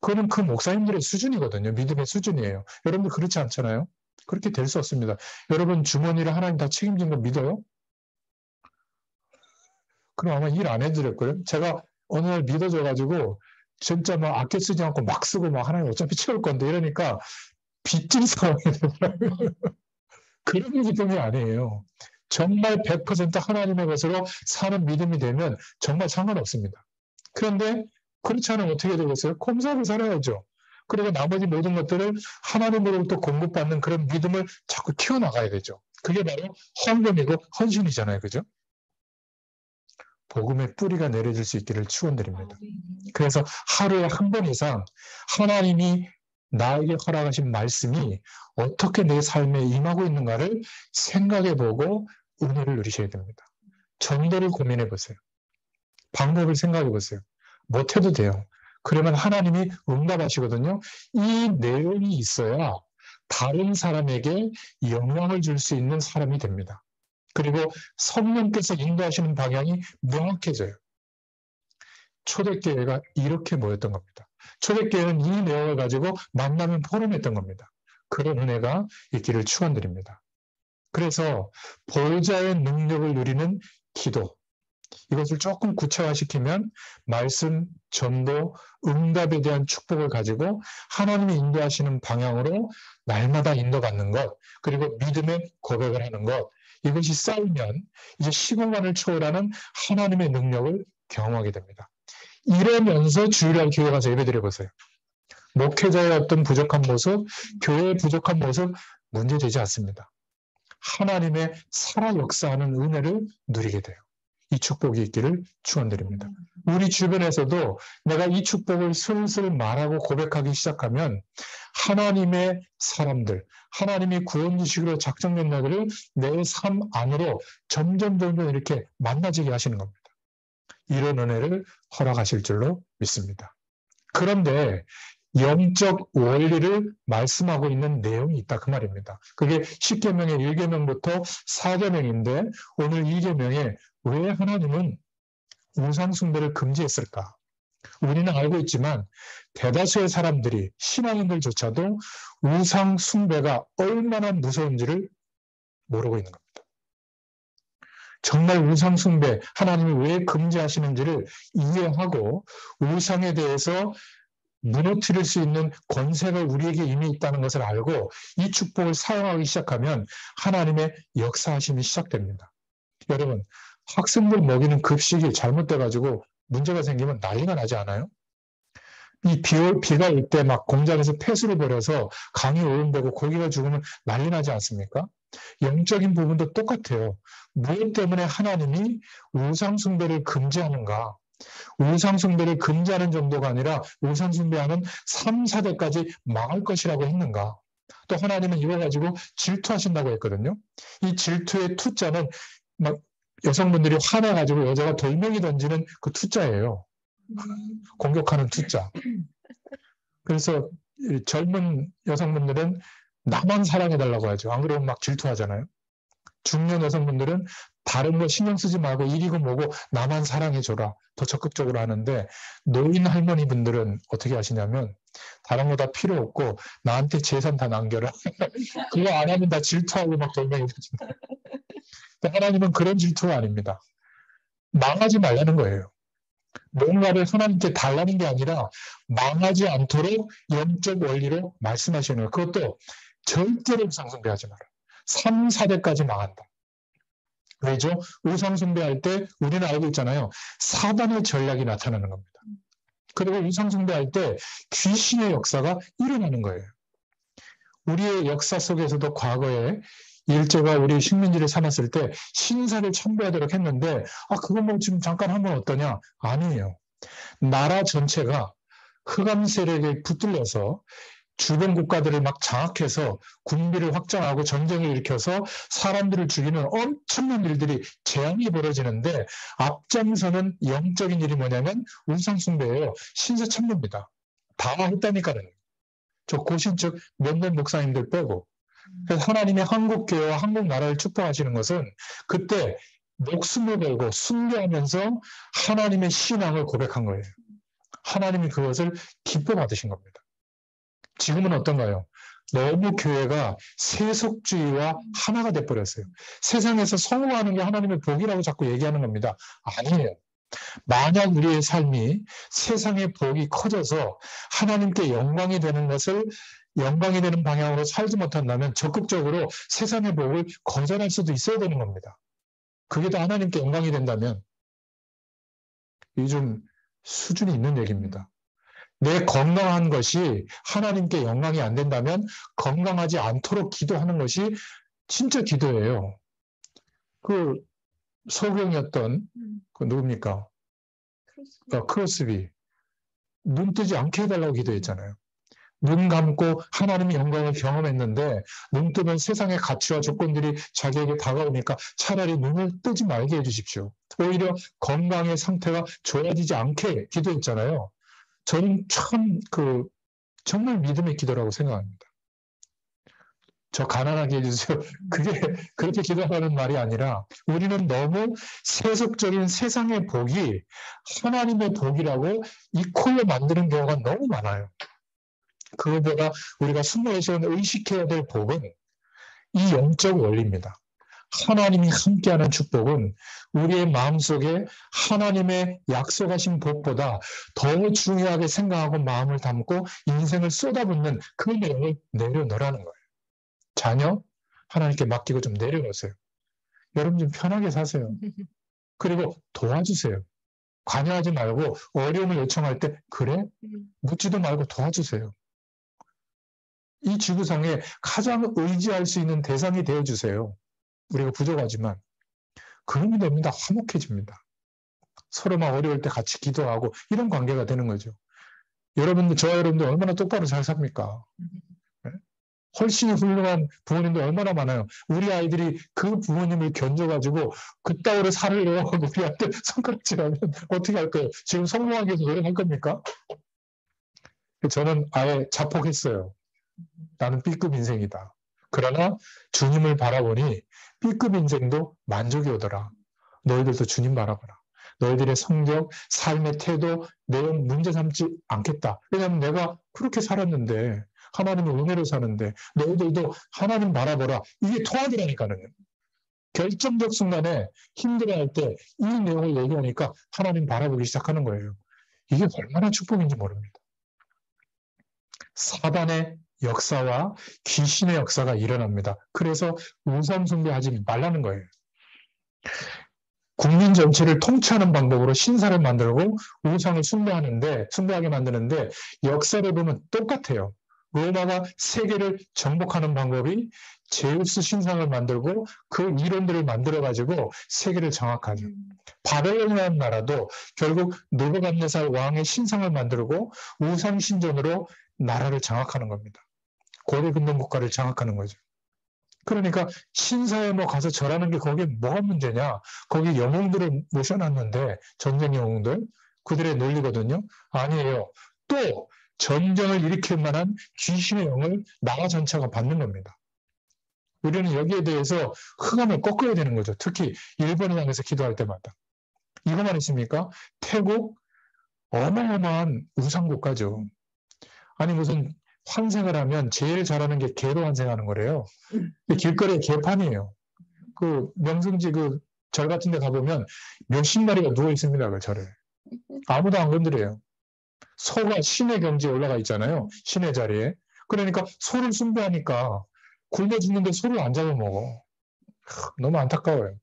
그거는 그 목사님들의 수준이거든요. 믿음의 수준이에요. 여러분들 그렇지 않잖아요? 그렇게 될 수 없습니다. 여러분 주머니를 하나님 다 책임진 거 믿어요? 그럼 아마 일 안 해드렸고요. 제가 어느 날 믿어져가지고 진짜 막 아껴 쓰지 않고 막 쓰고 막 하나님 어차피 채울 건데 이러니까 빚진 상황이 되더라고요. 그런 기쁨이 아니에요. 정말 100% 하나님의 것으로 사는 믿음이 되면 정말 상관없습니다. 그런데 그렇지 않으면 어떻게 되겠어요? 콤사하고 살아야죠. 그리고 나머지 모든 것들을 하나님으로부터 공급받는 그런 믿음을 자꾸 키워나가야 되죠. 그게 바로 헌금이고 헌신이잖아요. 그죠? 복음의 뿌리가 내려질 수 있기를 축원드립니다. 그래서 하루에 한 번 이상 하나님이 나에게 허락하신 말씀이 어떻게 내 삶에 임하고 있는가를 생각해보고 은혜를 누리셔야 됩니다. 전도를 고민해보세요. 방법을 생각해보세요. 못해도 돼요. 그러면 하나님이 응답하시거든요. 이 내용이 있어야 다른 사람에게 영향을 줄 수 있는 사람이 됩니다. 그리고 성령께서 인도하시는 방향이 명확해져요. 초대교회가 이렇게 모였던 겁니다. 초대교회는 이 내용을 가지고 만나면 포럼했던 겁니다. 그런 은혜가 있기를 축원드립니다. 그래서 보좌의 능력을 누리는 기도, 이것을 조금 구체화시키면 말씀, 전도, 응답에 대한 축복을 가지고 하나님이 인도하시는 방향으로 날마다 인도받는 것, 그리고 믿음의 고백을 하는 것, 이것이 쌓이면 이제 시공간을 초월하는 하나님의 능력을 경험하게 됩니다. 이러면서 주일날 교회 가서 예배드려 보세요. 목회자의 어떤 부족한 모습, 교회의 부족한 모습 문제되지 않습니다. 하나님의 살아 역사하는 은혜를 누리게 돼요. 이 축복이 있기를 축원드립니다. 우리 주변에서도 내가 이 축복을 슬슬 말하고 고백하기 시작하면 하나님의 사람들, 하나님이 구원 주시기로 작정된 자들을 내 삶 안으로 점점 이렇게 만나지게 하시는 겁니다. 이런 은혜를 허락하실 줄로 믿습니다. 그런데 영적 원리를 말씀하고 있는 내용이 있다 그 말입니다. 그게 10계명의 1계명부터 4계명인데 오늘 2계명에 왜 하나님은 우상 숭배를 금지했을까? 우리는 알고 있지만 대다수의 사람들이, 신앙인들조차도 우상 숭배가 얼마나 무서운지를 모르고 있는 겁니다. 정말 우상 숭배, 하나님이 왜 금지하시는지를 이해하고 우상에 대해서 무너뜨릴 수 있는 권세가 우리에게 이미 있다는 것을 알고 이 축복을 사용하기 시작하면 하나님의 역사하심이 시작됩니다. 여러분, 학생들 먹이는 급식이 잘못돼가지고 문제가 생기면 난리가 나지 않아요? 이 비가 올 때 막 공장에서 폐수를 버려서 강이 오염되고 고기가 죽으면 난리 나지 않습니까? 영적인 부분도 똑같아요. 무엇 때문에 하나님이 우상숭배를 금지하는가? 우상숭배를 금지하는 정도가 아니라 우상숭배하는 3, 4대까지 망할 것이라고 했는가? 또 하나님은 이거 가지고 질투하신다고 했거든요. 이 질투의 투자는 막 여성분들이 화나가지고 여자가 돌멩이 던지는 그 투자예요. 공격하는 투자. 그래서 젊은 여성분들은 나만 사랑해달라고 하죠. 안 그러면 막 질투하잖아요. 중년 여성분들은 다른 거 신경 쓰지 말고 일이고 뭐고 나만 사랑해줘라. 더 적극적으로 하는데 노인 할머니 분들은 어떻게 하시냐면 다른 거 다 필요 없고 나한테 재산 다 남겨라. 그거 안 하면 다 질투하고 막 돌멩이 던진다. 하나님은 그런 질투가 아닙니다. 망하지 말라는 거예요. 뭔가를 하나님께 달라는 게 아니라 망하지 않도록 영적 원리로 말씀하시는 거예요. 그것도 절대로 우상숭배하지 마라. 3, 4대까지 망한다. 왜죠? 우상숭배할 때 우리는 알고 있잖아요. 사단의 전략이 나타나는 겁니다. 그리고 우상숭배할 때 귀신의 역사가 일어나는 거예요. 우리의 역사 속에서도 과거에 일제가 우리 식민지를 삼았을 때 신사를 참배하도록 했는데 그건 뭐 지금 잠깐 하면 어떠냐? 아니에요. 나라 전체가 흑암 세력에 붙들려서 주변 국가들을 막 장악해서 군비를 확장하고 전쟁을 일으켜서 사람들을 죽이는 엄청난 일들이 재앙이 벌어지는데 앞장서는 영적인 일이 뭐냐면 우상숭배예요. 신사참배입니다. 다 했다니까요. 저 고신 즉 몇몇 목사님들 빼고. 그래서 하나님의 한국교회와 한국 나라를 축복하시는 것은 그때 목숨을 걸고 숭배하면서 하나님의 신앙을 고백한 거예요. 하나님이 그것을 기뻐 받으신 겁니다. 지금은 어떤가요? 너무 교회가 세속주의와 하나가 돼버렸어요. 세상에서 성공하는 게 하나님의 복이라고 자꾸 얘기하는 겁니다. 아니에요. 만약 우리의 삶이 세상의 복이 커져서 하나님께 영광이 되는 것을 영광이 되는 방향으로 살지 못한다면 적극적으로 세상의 복을 거절할 수도 있어야 되는 겁니다. 그게 다 하나님께 영광이 된다면 이게 좀 수준이 있는 얘기입니다. 내 건강한 것이 하나님께 영광이 안 된다면 건강하지 않도록 기도하는 것이 진짜 기도예요. 그 소경이었던 그 누굽니까? 크로스비. 눈 뜨지 않게 해달라고 기도했잖아요. 눈 감고 하나님의 영광을 경험했는데 눈 뜨면 세상의 가치와 조건들이 자기에게 다가오니까 차라리 눈을 뜨지 말게 해주십시오. 오히려 건강의 상태가 좋아지지 않게 기도했잖아요. 저는 참 정말 믿음의 기도라고 생각합니다. 저 가난하게 해주세요. 그게 그렇게 기도하는 말이 아니라 우리는 너무 세속적인 세상의 복이 하나님의 복이라고 이퀄로 만드는 경우가 너무 많아요. 그거보다 우리가 24시간 의식해야 될 복은 이 영적 원리입니다. 하나님이 함께하는 축복은 우리의 마음속에 하나님의 약속하신 복보다 더 중요하게 생각하고 마음을 담고 인생을 쏟아붓는 그 내용을 내려놓으라는 거예요. 자녀, 하나님께 맡기고 좀 내려놓으세요. 여러분 좀 편하게 사세요. 그리고 도와주세요. 관여하지 말고 어려움을 요청할 때 그래? 묻지도 말고 도와주세요. 이 지구상에 가장 의지할 수 있는 대상이 되어주세요. 우리가 부족하지만 그러면 됩니다. 화목해집니다. 서로 막 어려울 때 같이 기도하고 이런 관계가 되는 거죠. 여러분들, 저와 여러분들 얼마나 똑바로 잘 삽니까? 네? 훨씬 훌륭한 부모님들 얼마나 많아요. 우리 아이들이 그 부모님을 견뎌가지고 그따위로 살을 내어가고 우리한테 손가락질하면 어떻게 할 거예요? 지금 성공하기 위해서 노력할 겁니까? 저는 아예 자폭했어요. 나는 B급 인생이다. 그러나 주님을 바라보니 B급 인생도 만족이 오더라. 너희들도 주님 바라봐라. 너희들의 성격, 삶의 태도, 내용 문제 삼지 않겠다. 왜냐하면 내가 그렇게 살았는데 하나님의 은혜로 사는데 너희들도 하나님 바라보라. 이게 통하더라니까요. 결정적 순간에 힘들어할 때 이 내용을 얘기하니까 하나님 바라보기 시작하는 거예요. 이게 얼마나 축복인지 모릅니다. 사단의 역사와 귀신의 역사가 일어납니다. 그래서 우상 숭배하지 말라는 거예요. 국민 전체를 통치하는 방법으로 신사를 만들고 우상을 숭배하게 만드는데 역사를 보면 똑같아요. 로마가 세계를 정복하는 방법이 제우스 신상을 만들고 그 이론들을 만들어가지고 세계를 장악하죠. 바벨론이라는 나라도 결국 느부갓네살 왕의 신상을 만들고 우상 신전으로 나라를 장악하는 겁니다. 고대 근동 국가를 장악하는 거죠. 그러니까 신사에 뭐 가서 절하는 게 거기에 뭐가 문제냐? 거기 영웅들을 모셔놨는데 전쟁 영웅들 그들의 논리거든요. 아니에요. 또 전쟁을 일으킬 만한 귀신의 영을 나라 전체가 받는 겁니다. 우리는 여기에 대해서 흑암을 꺾어야 되는 거죠. 특히 일본을 향해서 기도할 때마다. 이거만 있습니까? 태국 어마어마한 우상국가죠. 아니 무슨 환생을 하면 제일 잘하는 게 개로 환생하는 거래요. 길거리에 개판이에요. 그 명승지 그 절 같은 데 가보면 몇십 마리가 누워 있습니다. 그 절에. 아무도 안 건드려요. 소가 신의 경지에 올라가 있잖아요. 신의 자리에. 그러니까 소를 숭배하니까 굶어 죽는데 소를 안 잡아먹어. 너무 안타까워요.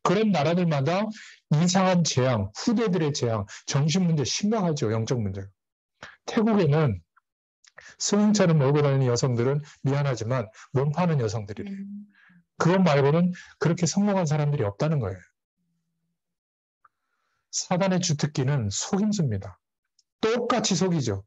그런 나라들마다 이상한 재앙, 후대들의 재앙, 정신문제 심각하죠. 영적 문제가. 태국에는 승용차를 몰고 다니는 여성들은 미안하지만 몸 파는 여성들이래요. 그것 말고는 그렇게 성공한 사람들이 없다는 거예요. 사단의 주특기는 속임수입니다. 똑같이 속이죠.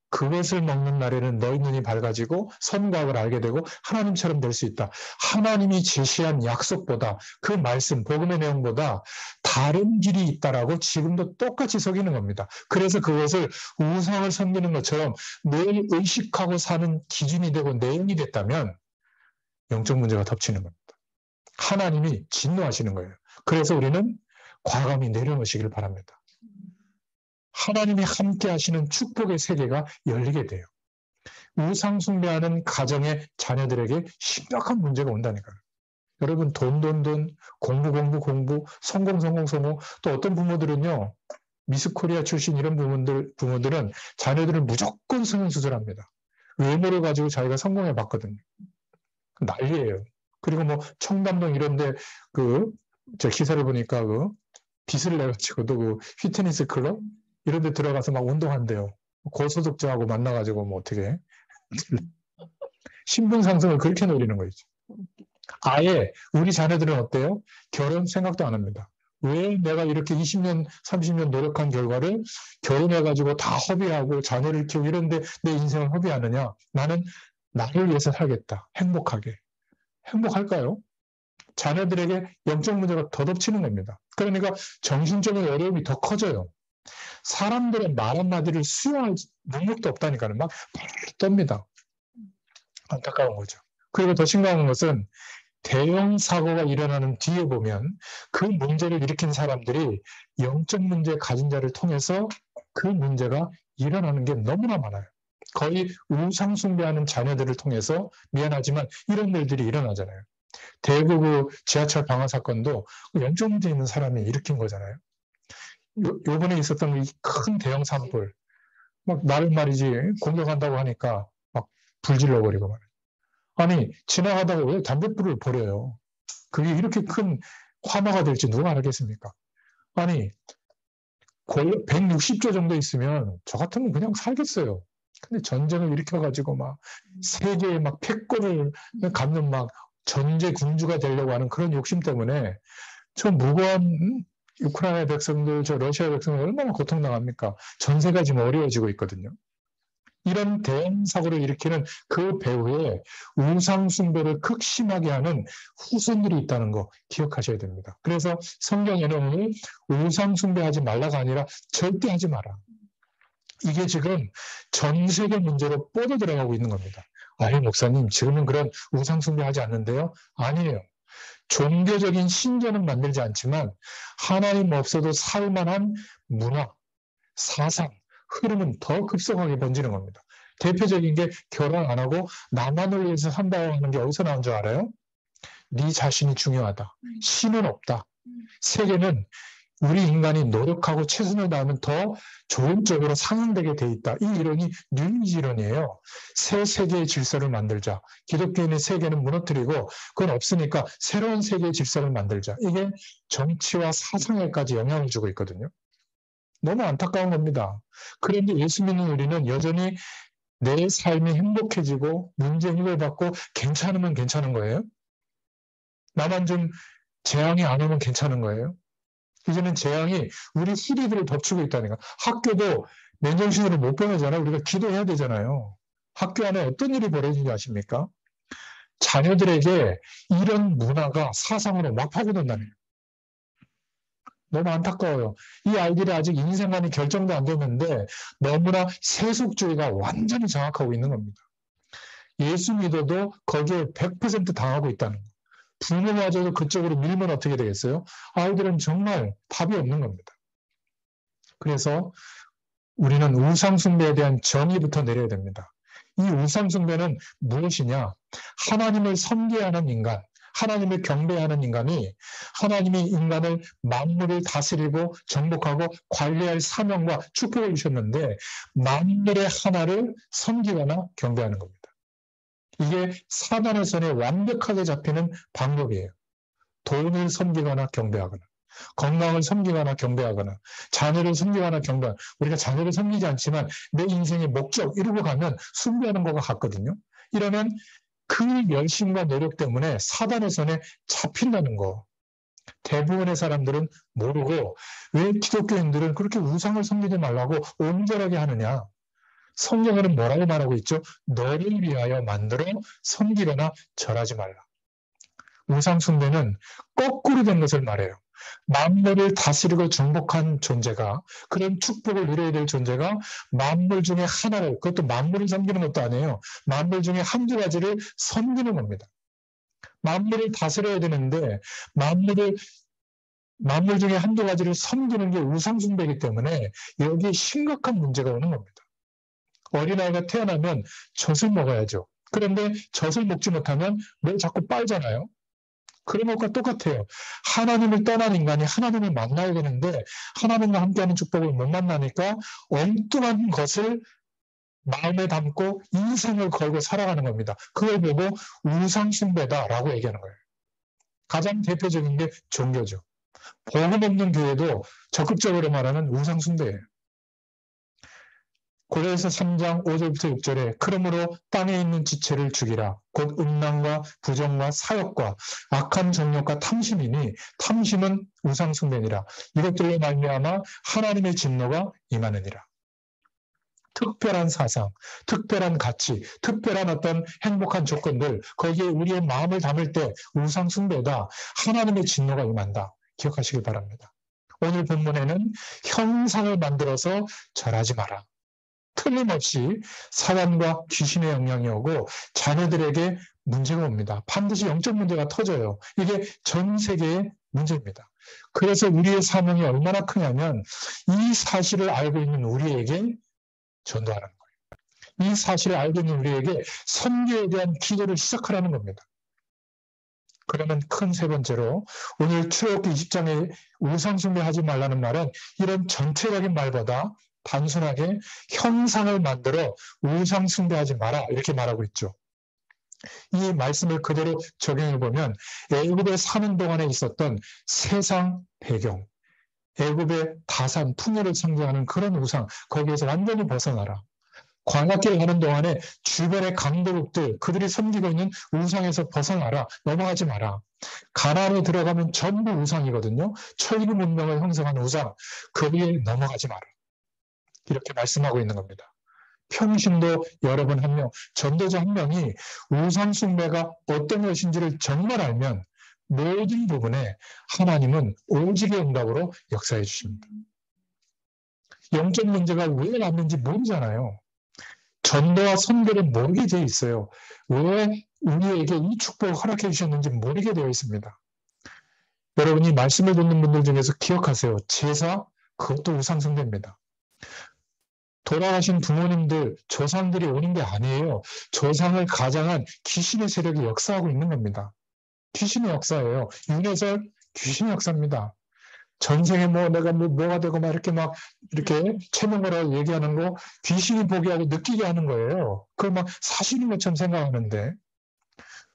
그것을 먹는 날에는 너희 눈이 밝아지고 선과 악을 알게 되고 하나님처럼 될 수 있다. 하나님이 제시한 약속보다 그 말씀, 복음의 내용보다 다른 길이 있다라고 지금도 똑같이 속이는 겁니다. 그래서 그것을 우상을 섬기는 것처럼 늘 의식하고 사는 기준이 되고 내용이 됐다면 영적 문제가 덮치는 겁니다. 하나님이 진노하시는 거예요. 그래서 우리는 과감히 내려놓으시길 바랍니다. 하나님이 함께 하시는 축복의 세계가 열리게 돼요. 우상 숭배하는 가정의 자녀들에게 심각한 문제가 온다니까요. 여러분 돈, 공부, 성공, 또 어떤 부모들은요. 미스코리아 출신 이런 부모들은 자녀들을 무조건 성형수술합니다. 외모를 가지고 자기가 성공해 봤거든요. 난리예요. 그리고 뭐 청담동 이런데 저 기사를 보니까 빚을 내가지고도 그 피트니스 클럽 이런 데 들어가서 막 운동한대요. 고소득자하고 만나가지고 뭐 어떻게 신분 상승을 그렇게 노리는 거죠. 아예 우리 자녀들은 어때요? 결혼 생각도 안 합니다. 왜 내가 이렇게 20년, 30년 노력한 결과를 결혼해가지고 다 허비하고 자녀를 키우고 이런데 내 인생을 허비하느냐? 나는 나를 위해서 살겠다. 행복하게. 행복할까요? 자녀들에게 영적 문제가 더 덮치는 겁니다. 그러니까 정신적인 어려움이 더 커져요. 사람들의 말 한마디를 수용할 능력도 없다니까요. 막 떱니다. 안타까운 거죠. 그리고 더 심각한 것은 대형 사고가 일어나는 뒤에 보면 그 문제를 일으킨 사람들이 영적 문제 가진 자를 통해서 그 문제가 일어나는 게 너무나 많아요. 거의 우상 숭배하는 자녀들을 통해서 미안하지만 이런 일들이 일어나잖아요. 대구 그 지하철 방화 사건도 영적 문제 있는 사람이 일으킨 거잖아요. 요번에 있었던 이 큰 대형 산불, 막 나를 말이지 공격한다고 하니까 막 불질러버리고 말이에요. 아니, 지나가다가 왜 담뱃불을 버려요? 그게 이렇게 큰 화마가 될지 누가 알겠습니까? 아니, 160조 정도 있으면 저 같으면 그냥 살겠어요. 근데 전쟁을 일으켜가지고 막 세계에 막 패권을 갖는 막 전제 군주가 되려고 하는 그런 욕심 때문에 저 무고한 우크라이나 백성들, 저 러시아 백성들 얼마나 고통당합니까? 전세가 지금 어려워지고 있거든요. 이런 대형 사고를 일으키는 그 배후에 우상숭배를 극심하게 하는 후손들이 있다는 거 기억하셔야 됩니다. 그래서 성경에는 오늘 우상숭배하지 말라가 아니라 절대 하지 마라. 이게 지금 전 세계 문제로 뻗어 들어가고 있는 겁니다. 아니, 목사님, 지금은 그런 우상숭배하지 않는데요? 아니에요. 종교적인 신전은 만들지 않지만 하나님 없어도 살만한 문화, 사상, 흐름은 더 급속하게 번지는 겁니다. 대표적인 게 결혼 안 하고 나만을 위해서 산다고 하는 게 어디서 나온 줄 알아요? 네 자신이 중요하다. 신은 없다. 세계는 우리 인간이 노력하고 최선을 다하면 더 좋은 쪽으로 상향되게 돼 있다. 이 이론이 뉴이지 이론이에요. 새 세계의 질서를 만들자. 기독교인의 세계는 무너뜨리고 그건 없으니까 새로운 세계의 질서를 만들자. 이게 정치와 사상에까지 영향을 주고 있거든요. 너무 안타까운 겁니다. 그런데 예수 믿는 우리는 여전히 내 삶이 행복해지고 문제 해결받고 괜찮으면 괜찮은 거예요? 나만 좀 재앙이 안 오면 괜찮은 거예요? 이제는 재앙이 우리 시리들을 덮치고 있다는 거. 학교도 맨정신으로 못 보내잖아요. 우리가 기도해야 되잖아요. 학교 안에 어떤 일이 벌어지는지 아십니까? 자녀들에게 이런 문화가 사상으로 막 파고든다는 거예요. 너무 안타까워요. 이 아이들이 아직 인생관이 결정도 안 됐는데 너무나 세속주의가 완전히 장악하고 있는 겁니다. 예수 믿어도 거기에 100% 당하고 있다는 거. 부모마저도 그쪽으로 밀면 어떻게 되겠어요? 아이들은 정말 답이 없는 겁니다. 그래서 우리는 우상숭배에 대한 정의부터 내려야 됩니다. 이 우상숭배는 무엇이냐? 하나님을 섬겨야 하는 인간, 하나님을 경배하는 인간이 하나님이 인간을 만물을 다스리고 정복하고 관리할 사명과 축복을 주셨는데 만물의 하나를 섬기거나 경배하는 겁니다. 이게 사단의 손에 완벽하게 잡히는 방법이에요. 돈을 섬기거나 경배하거나 건강을 섬기거나 경배하거나 자녀를 섬기거나 경배하거나 우리가 자녀를 섬기지 않지만 내 인생의 목적 이러고 가면 숭배하는 것과 같거든요. 이러면 그 열심과 노력 때문에 사단의 손에 잡힌다는 거. 대부분의 사람들은 모르고 왜 기독교인들은 그렇게 우상을 섬기지 말라고 온전하게 하느냐. 성경에는 뭐라고 말하고 있죠? 너를 위하여 만들어 섬기거나 절하지 말라. 우상 숭배는 거꾸로 된 것을 말해요. 만물을 다스리고 정복한 존재가 그런 축복을 누려야 될 존재가 만물 중에 하나를 그것도 만물을 섬기는 것도 아니에요. 만물 중에 한두 가지를 섬기는 겁니다. 만물을 다스려야 되는데 만물 중에 한두 가지를 섬기는 게 우상 숭배이기 때문에 여기에 심각한 문제가 오는 겁니다. 어린아이가 태어나면 젖을 먹어야죠. 그런데 젖을 먹지 못하면 뭘 자꾸 빨잖아요. 그런 것과 똑같아요. 하나님을 떠난 인간이 하나님을 만나야 되는데 하나님과 함께하는 축복을 못 만나니까 엉뚱한 것을 마음에 담고 인생을 걸고 살아가는 겁니다. 그걸 보고 우상숭배다라고 얘기하는 거예요. 가장 대표적인 게 종교죠. 복음 없는 교회도 적극적으로 말하는 우상숭배예요. 고려에서 3장 5절부터 6절에 그러므로 땅에 있는 지체를 죽이라. 곧 음란과 부정과 사욕과 악한 정욕과 탐심이니 탐심은 우상숭배니라. 이것들로 말미암아 하나님의 진노가 임하느니라. 특별한 사상, 특별한 가치, 특별한 어떤 행복한 조건들 거기에 우리의 마음을 담을 때 우상숭배다. 하나님의 진노가 임한다. 기억하시길 바랍니다. 오늘 본문에는 형상을 만들어서 절하지 마라. 틀림없이 사단과 귀신의 영향이 오고 자녀들에게 문제가 옵니다. 반드시 영적 문제가 터져요. 이게 전 세계의 문제입니다. 그래서 우리의 사명이 얼마나 크냐면 이 사실을 알고 있는 우리에게 전도하는 거예요. 이 사실을 알고 있는 우리에게 선교에 대한 기도를 시작하라는 겁니다. 그러면 큰 세 번째로 오늘 출애굽기 20장에 우상숭배하지 말라는 말은 이런 전체적인 말보다 단순하게 형상을 만들어 우상숭배하지 마라 이렇게 말하고 있죠. 이 말씀을 그대로 적용해 보면 애굽에 사는 동안에 있었던 세상 배경, 애굽의 다산, 풍요를 상징하는 그런 우상, 거기에서 완전히 벗어나라. 광야길을 가는 동안에 주변의 강도국들, 그들이 섬기고 있는 우상에서 벗어나라. 넘어가지 마라. 가나안에 들어가면 전부 우상이거든요. 철기 문명을 형성한 우상, 거기에 넘어가지 마라. 이렇게 말씀하고 있는 겁니다. 평신도 여러분 한 명, 전도자 한 명이 우상 숭배가 어떤 것인지를 정말 알면 모든 부분에 하나님은 오직의 응답으로 역사해 주십니다. 영적 문제가 왜 났는지 모르잖아요. 전도와 선교를 모르게 되어 있어요. 왜 우리에게 이 축복을 허락해 주셨는지 모르게 되어 있습니다. 여러분이 말씀을 듣는 분들 중에서 기억하세요. 제사, 그것도 우상 숭배입니다. 돌아가신 부모님들, 조상들이 오는 게 아니에요. 조상을 가장한 귀신의 세력이 역사하고 있는 겁니다. 귀신의 역사예요. 윤회설 귀신의 역사입니다. 전생에 뭐 내가 뭐가 되고 막 이렇게 체면으로 얘기하는 거 귀신이 보게 하고 느끼게 하는 거예요. 그걸 막 사실인 것처럼 생각하는데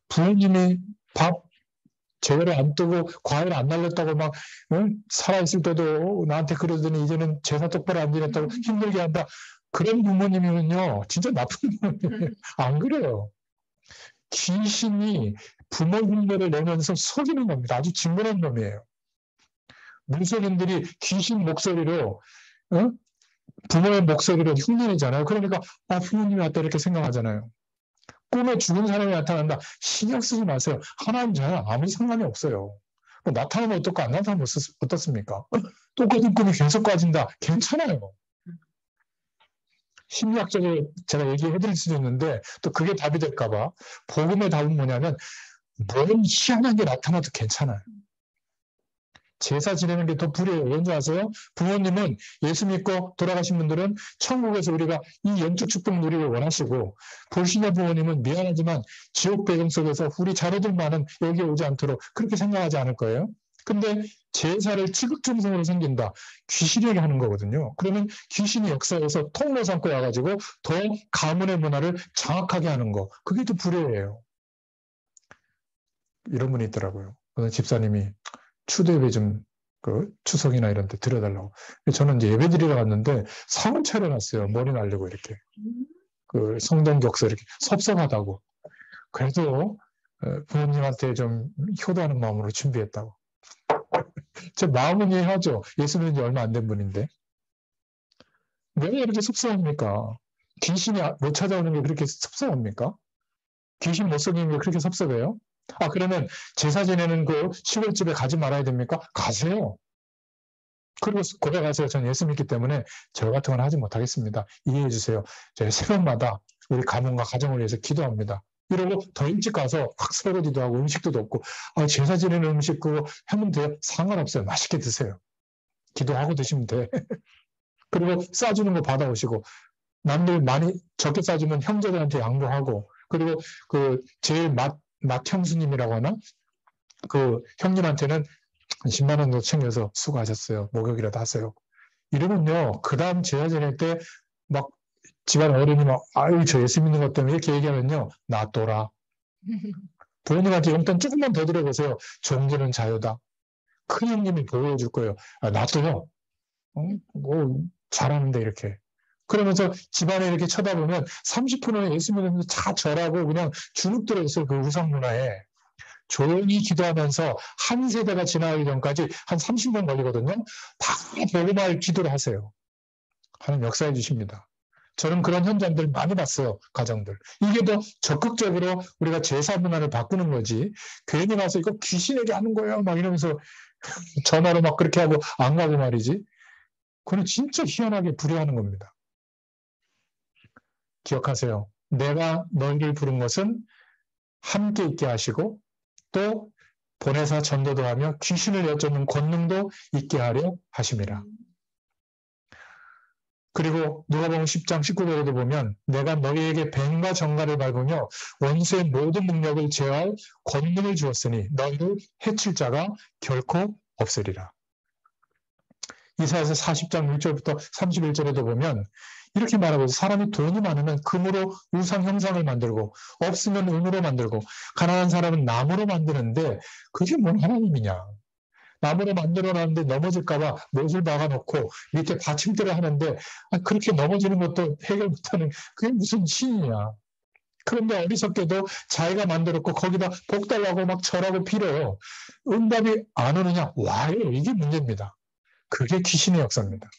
부모님이 밥 제대로 안 뜨고 과일 안 날렸다고 막 살아있을 때도 나한테 그러더니 이제는 제사 똑바로 안 지냈다고 힘들게 한다. 그런 부모님이면요. 진짜 나쁜 부모님이에요. 안 그래요. 귀신이 부모 흉내를 내면서 속이는 겁니다. 아주 징그러운 놈이에요. 무속인들이 귀신 목소리로 부모의 목소리로 흉내내잖아요. 그러니까 부모님이 왔다 이렇게 생각하잖아요. 꿈에 죽은 사람이 나타난다. 신경 쓰지 마세요. 하나님 저랑 아무 상관이 없어요. 뭐 나타나면 어떻고 안 나타나면 어떻습니까? 똑같은 꿈이 계속 빠진다. 괜찮아요. 심리학적으로 제가 얘기해 드릴 수도 있는데 또 그게 답이 될까 봐 복음의 답은 뭐냐면 뭔 희한한 게 나타나도 괜찮아요. 제사 지내는 게 더 불이에요. 왠지 아세요? 부모님은 예수 믿고 돌아가신 분들은 천국에서 우리가 이 영적 축복 누리를 원하시고 불신의 부모님은 미안하지만 지옥 배경 속에서 우리 자녀들만은 여기에 오지 않도록 그렇게 생각하지 않을 거예요. 근데 제사를 지극정성으로 섬긴다. 귀신에게 하는 거거든요. 그러면 귀신이 역사에서 통로 삼고 와가지고 더 가문의 문화를 장악하게 하는 거. 그게 더 불효예요. 이런 분이 있더라고요. 어느 집사님이 추대배 좀 추석이나 이런 데 드려달라고. 저는 이제 예배 드리러 갔는데 상을 차려놨어요. 머리 날리고 이렇게. 그 성당 격서 이렇게 섭섭하다고. 그래도 부모님한테 좀 효도하는 마음으로 준비했다고. 제 마음은 이해하죠. 예수 믿은 지 얼마 안 된 분인데. 왜 이렇게 섭섭합니까? 귀신이 못 찾아오는 게 그렇게 섭섭합니까? 귀신 못 속이는 게 그렇게 섭섭해요? 그러면 제사 지내는 그 시골집에 가지 말아야 됩니까? 가세요. 그리고 고백 가세요. 저는 예수 믿기 때문에 저 같은 건 하지 못하겠습니다. 이해해 주세요. 저희 새벽마다 우리 가문과 가정을 위해서 기도합니다. 이러고 더 일찍 가서 확 설거지도 하고 음식도 돕고 제사 지내는 음식 그거 하면 돼요. 상관없어요. 맛있게 드세요. 기도하고 드시면 돼. 그리고 싸주는 거 받아오시고 남들 많이 적게 싸주면 형제들한테 양보하고 그리고 그 제일 맏형수님이라고 하나? 그 형님한테는 10만 원 더 챙겨서 수고하셨어요. 목욕이라도 하세요. 이러면요. 그 다음 제사 지낼 때 막 집안 어른이 막 아유 저 예수 믿는 것 때문에 이렇게 얘기하면요. 놔둬라. 부모님한테 용돈 조금만 더 드려보세요. 종교는 자유다. 큰 형님이 보호해 줄 거예요. 놔둬요. 뭐 잘하는데 이렇게. 그러면서 집안에 이렇게 쳐다보면 30%는 예수 믿으면서 다 절하고 그냥 주눅들어 있어요. 그 우상 문화에. 조용히 기도하면서 한 세대가 지나가기 전까지 한 30년 걸리거든요. 다 복음할 기도를 하세요. 하나님 역사해 주십니다. 저는 그런 현장들 많이 봤어요. 가정들. 이게 더 적극적으로 우리가 제사 문화를 바꾸는 거지. 괜히 가서 이거 귀신에게 하는 거예요. 막 이러면서 전화로 막 그렇게 하고 안 가고 말이지. 그건 진짜 희한하게 불효하는 겁니다. 기억하세요. 내가 너희를 부른 것은 함께 있게 하시고 또 보내사 전도도 하며 귀신을 여쫓는 권능도 있게 하려 하심이라. 그리고 누가복음 10장 19절에도 보면 내가 너희에게 뱀과 정갈을 밟으며 원수의 모든 능력을 제어할 권능을 주었으니 너희를 해칠 자가 결코 없으리라. 이사야서 40장 1절부터 31절에도 보면 이렇게 말하고 있어요. 사람이 돈이 많으면 금으로 우상 형상을 만들고 없으면 은으로 만들고 가난한 사람은 나무로 만드는데 그게 뭔 하나님이냐. 나무로 만들어놨는데 넘어질까봐 못을 박아놓고 밑에 받침대를 하는데 그렇게 넘어지는 것도 해결 못하는 그게 무슨 신이냐. 그런데 어리석게도 자기가 만들었고 거기다 복 달라고 막 절하고 빌어요. 응답이 안 오느냐? 와요. 이게 문제입니다. 그게 귀신의 역사입니다.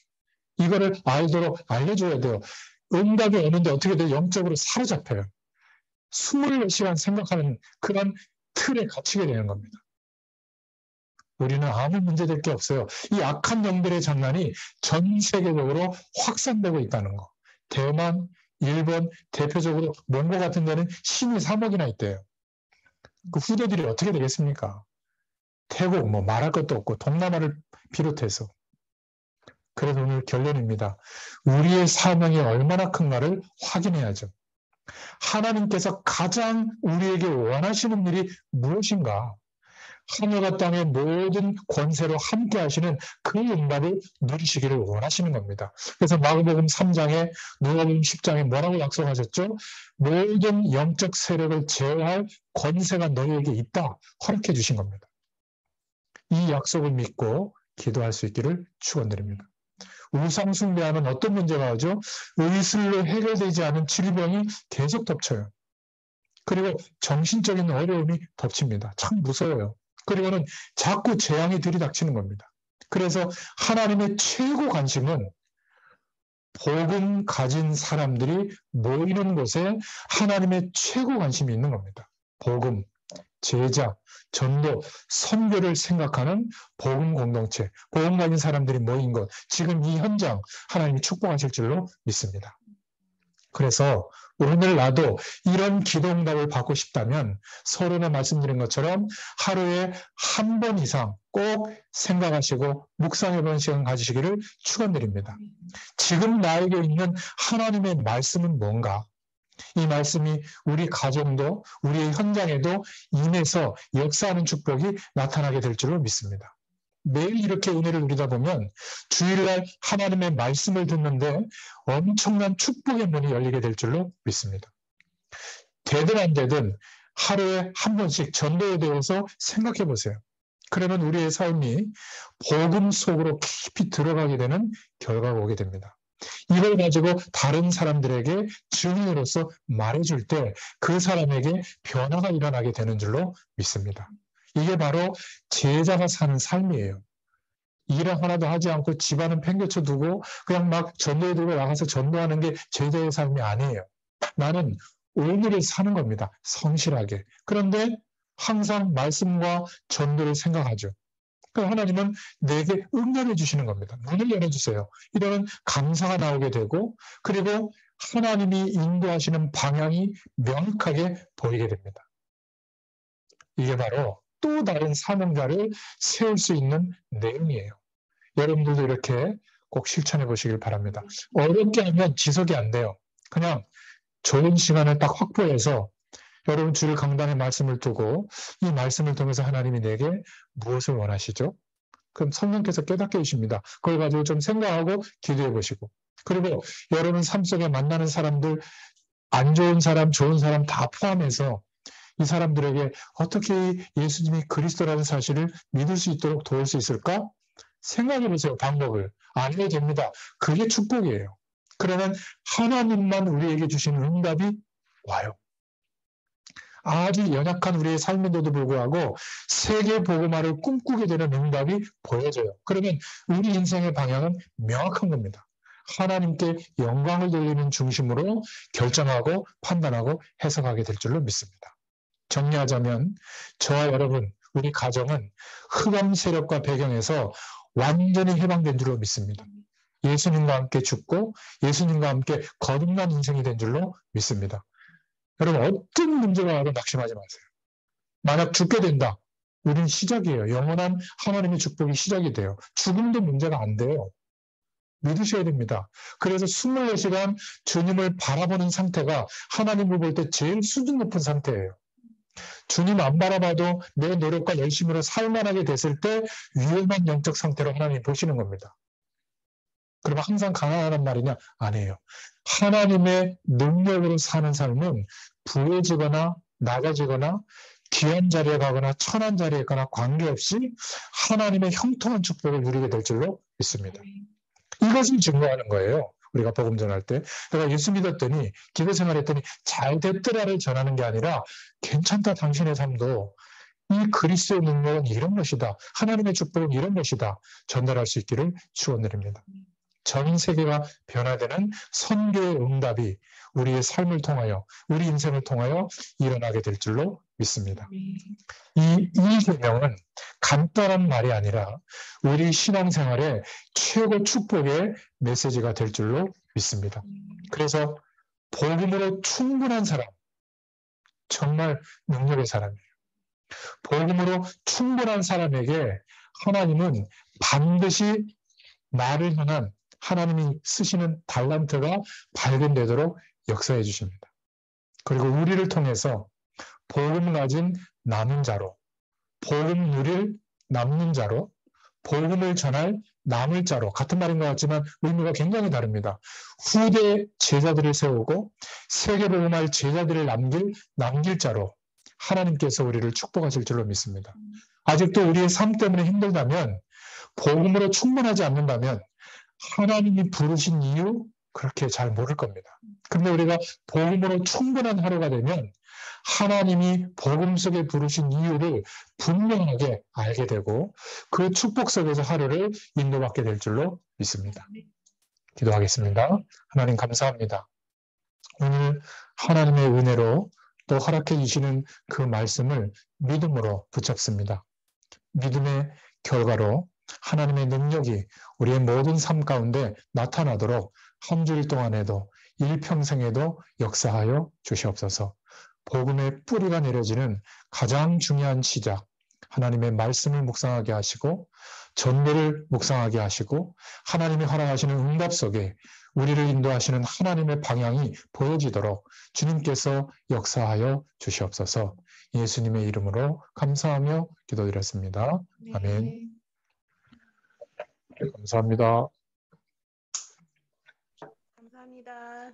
이거를 알도록 알려줘야 돼요. 응답이 오는데 어떻게 돼요? 영적으로 사로잡혀요. 24시간 생각하는 그런 틀에 갇히게 되는 겁니다. 우리는 아무 문제될 게 없어요. 이 악한 영들의 장난이 전 세계적으로 확산되고 있다는 거. 대만, 일본, 대표적으로 몽고 같은 데는 신이 3억이나 있대요. 그 후대들이 어떻게 되겠습니까? 태국 뭐 말할 것도 없고 동남아를 비롯해서. 그래서 오늘 결론입니다. 우리의 사명이 얼마나 큰가를 확인해야죠. 하나님께서 가장 우리에게 원하시는 일이 무엇인가? 하늘과 땅의 모든 권세로 함께 하시는 그 응답을 누리시기를 원하시는 겁니다. 그래서 마가복음 3장에 누가복음 10장에 뭐라고 약속하셨죠? 모든 영적 세력을 제어할 권세가 너희에게 있다 허락해 주신 겁니다. 이 약속을 믿고 기도할 수 있기를 축원드립니다. 우상 숭배하면 어떤 문제가 오죠? 의술로 해결되지 않은 질병이 계속 덮쳐요. 그리고 정신적인 어려움이 덮칩니다. 참 무서워요. 그리고는 자꾸 재앙이 들이닥치는 겁니다. 그래서 하나님의 최고 관심은 복음 가진 사람들이 모이는 곳에 하나님의 최고 관심이 있는 겁니다. 복음, 제자, 전도, 선교를 생각하는 복음 공동체, 복음 가진 사람들이 모인 것, 지금 이 현장 하나님이 축복하실 줄로 믿습니다. 그래서 오늘 나도 이런 기도 응답을 받고 싶다면 서론에 말씀드린 것처럼 하루에 한 번 이상 꼭 생각하시고 묵상해보는 시간 가지시기를 축원드립니다. 지금 나에게 있는 하나님의 말씀은 뭔가? 이 말씀이 우리 가정도 우리의 현장에도 임해서 역사하는 축복이 나타나게 될 줄로 믿습니다. 매일 이렇게 은혜를 누리다 보면 주일날 하나님의 말씀을 듣는데 엄청난 축복의 문이 열리게 될 줄로 믿습니다. 되든 안 되든 하루에 한 번씩 전도에 대해서 생각해 보세요. 그러면 우리의 삶이 복음 속으로 깊이 들어가게 되는 결과가 오게 됩니다. 이걸 가지고 다른 사람들에게 증인으로서 말해줄 때 그 사람에게 변화가 일어나게 되는 줄로 믿습니다. 이게 바로 제자가 사는 삶이에요. 일을 하나도 하지 않고 집안은 팽개쳐 두고 그냥 막 전도에 들고 나가서 전도하는 게 제자의 삶이 아니에요. 나는 오늘을 사는 겁니다. 성실하게. 그런데 항상 말씀과 전도를 생각하죠. 그러니까 하나님은 내게 응답해 주시는 겁니다. 문을 열어주세요. 이러면 감사가 나오게 되고 그리고 하나님이 인도하시는 방향이 명확하게 보이게 됩니다. 이게 바로 또 다른 사명자를 세울 수 있는 내용이에요. 여러분들도 이렇게 꼭 실천해 보시길 바랍니다. 어렵게 하면 지속이 안 돼요. 그냥 좋은 시간을 딱 확보해서 여러분 주일 강단에 말씀을 두고 이 말씀을 통해서 하나님이 내게 무엇을 원하시죠? 그럼 성령께서 깨닫게 해주십니다. 그걸 가지고 좀 생각하고 기도해 보시고 그리고 여러분 삶 속에 만나는 사람들 안 좋은 사람, 좋은 사람 다 포함해서 이 사람들에게 어떻게 예수님이 그리스도라는 사실을 믿을 수 있도록 도울 수 있을까? 생각해 보세요. 방법을. 안 해도 됩니다. 그게 축복이에요. 그러면 하나님만 우리에게 주시는 응답이 와요. 아주 연약한 우리의 삶인데도 불구하고 세계 복음화를 꿈꾸게 되는 응답이 보여져요. 그러면 우리 인생의 방향은 명확한 겁니다. 하나님께 영광을 돌리는 중심으로 결정하고 판단하고 해석하게 될 줄로 믿습니다. 정리하자면 저와 여러분, 우리 가정은 흑암 세력과 배경에서 완전히 해방된 줄로 믿습니다. 예수님과 함께 죽고 예수님과 함께 거듭난 인생이 된 줄로 믿습니다. 여러분 어떤 문제가 와도 낙심하지 마세요. 만약 죽게 된다. 우린 시작이에요. 영원한 하나님의 축복이 시작이 돼요. 죽음도 문제가 안 돼요. 믿으셔야 됩니다. 그래서 24시간 주님을 바라보는 상태가 하나님을 볼 때 제일 수준 높은 상태예요. 주님 안 바라봐도 내 노력과 열심으로 살만하게 됐을 때 위험한 영적 상태로 하나님이 보시는 겁니다. 그러면 항상 가난하단 말이냐? 아니에요. 하나님의 능력으로 사는 삶은 부해지거나 낮아지거나 귀한 자리에 가거나 천한 자리에 가거나 관계없이 하나님의 형통한 축복을 누리게 될 줄로 믿습니다. 이것을 증거하는 거예요. 우리가 복음 전할 때. 내가 예수 믿었더니 기도 생활했더니 잘 됐더라를 전하는 게 아니라 괜찮다 당신의 삶도 이 그리스도의 능력은 이런 것이다. 하나님의 축복은 이런 것이다. 전달할 수 있기를 축원드립니다. 전 세계가 변화되는 선교의 응답이 우리의 삶을 통하여 우리 인생을 통하여 일어나게 될 줄로 믿습니다. 이 계명은 간단한 말이 아니라 우리 신앙생활의 최고 축복의 메시지가 될 줄로 믿습니다. 그래서 복음으로 충분한 사람, 정말 능력의 사람이에요. 복음으로 충분한 사람에게 하나님은 반드시 나를 향한 하나님이 쓰시는 달란트가 발견되도록 역사해 주십니다. 그리고 우리를 통해서 복음 가진 남은 자로, 복음 누릴 남는 자로, 복음을 전할 남을 자로, 같은 말인 것 같지만 의미가 굉장히 다릅니다. 후대 제자들을 세우고 세계복음할 제자들을 남길 자로 하나님께서 우리를 축복하실 줄로 믿습니다. 아직도 우리의 삶 때문에 힘들다면, 복음으로 충분하지 않는다면 하나님이 부르신 이유 그렇게 잘 모를 겁니다. 그런데 우리가 복음으로 충분한 하루가 되면 하나님이 복음 속에 부르신 이유를 분명하게 알게 되고 그 축복 속에서 하루를 인도받게 될 줄로 믿습니다. 기도하겠습니다. 하나님 감사합니다. 오늘 하나님의 은혜로 또 허락해 주시는 그 말씀을 믿음으로 붙잡습니다. 믿음의 결과로 하나님의 능력이 우리의 모든 삶 가운데 나타나도록 한 주일 동안에도 일평생에도 역사하여 주시옵소서. 복음의 뿌리가 내려지는 가장 중요한 시작, 하나님의 말씀을 묵상하게 하시고 전도를 묵상하게 하시고 하나님이 허락하시는 응답 속에 우리를 인도하시는 하나님의 방향이 보여지도록 주님께서 역사하여 주시옵소서. 예수님의 이름으로 감사하며 기도드렸습니다. 아멘. 감사합니다. 감사합니다.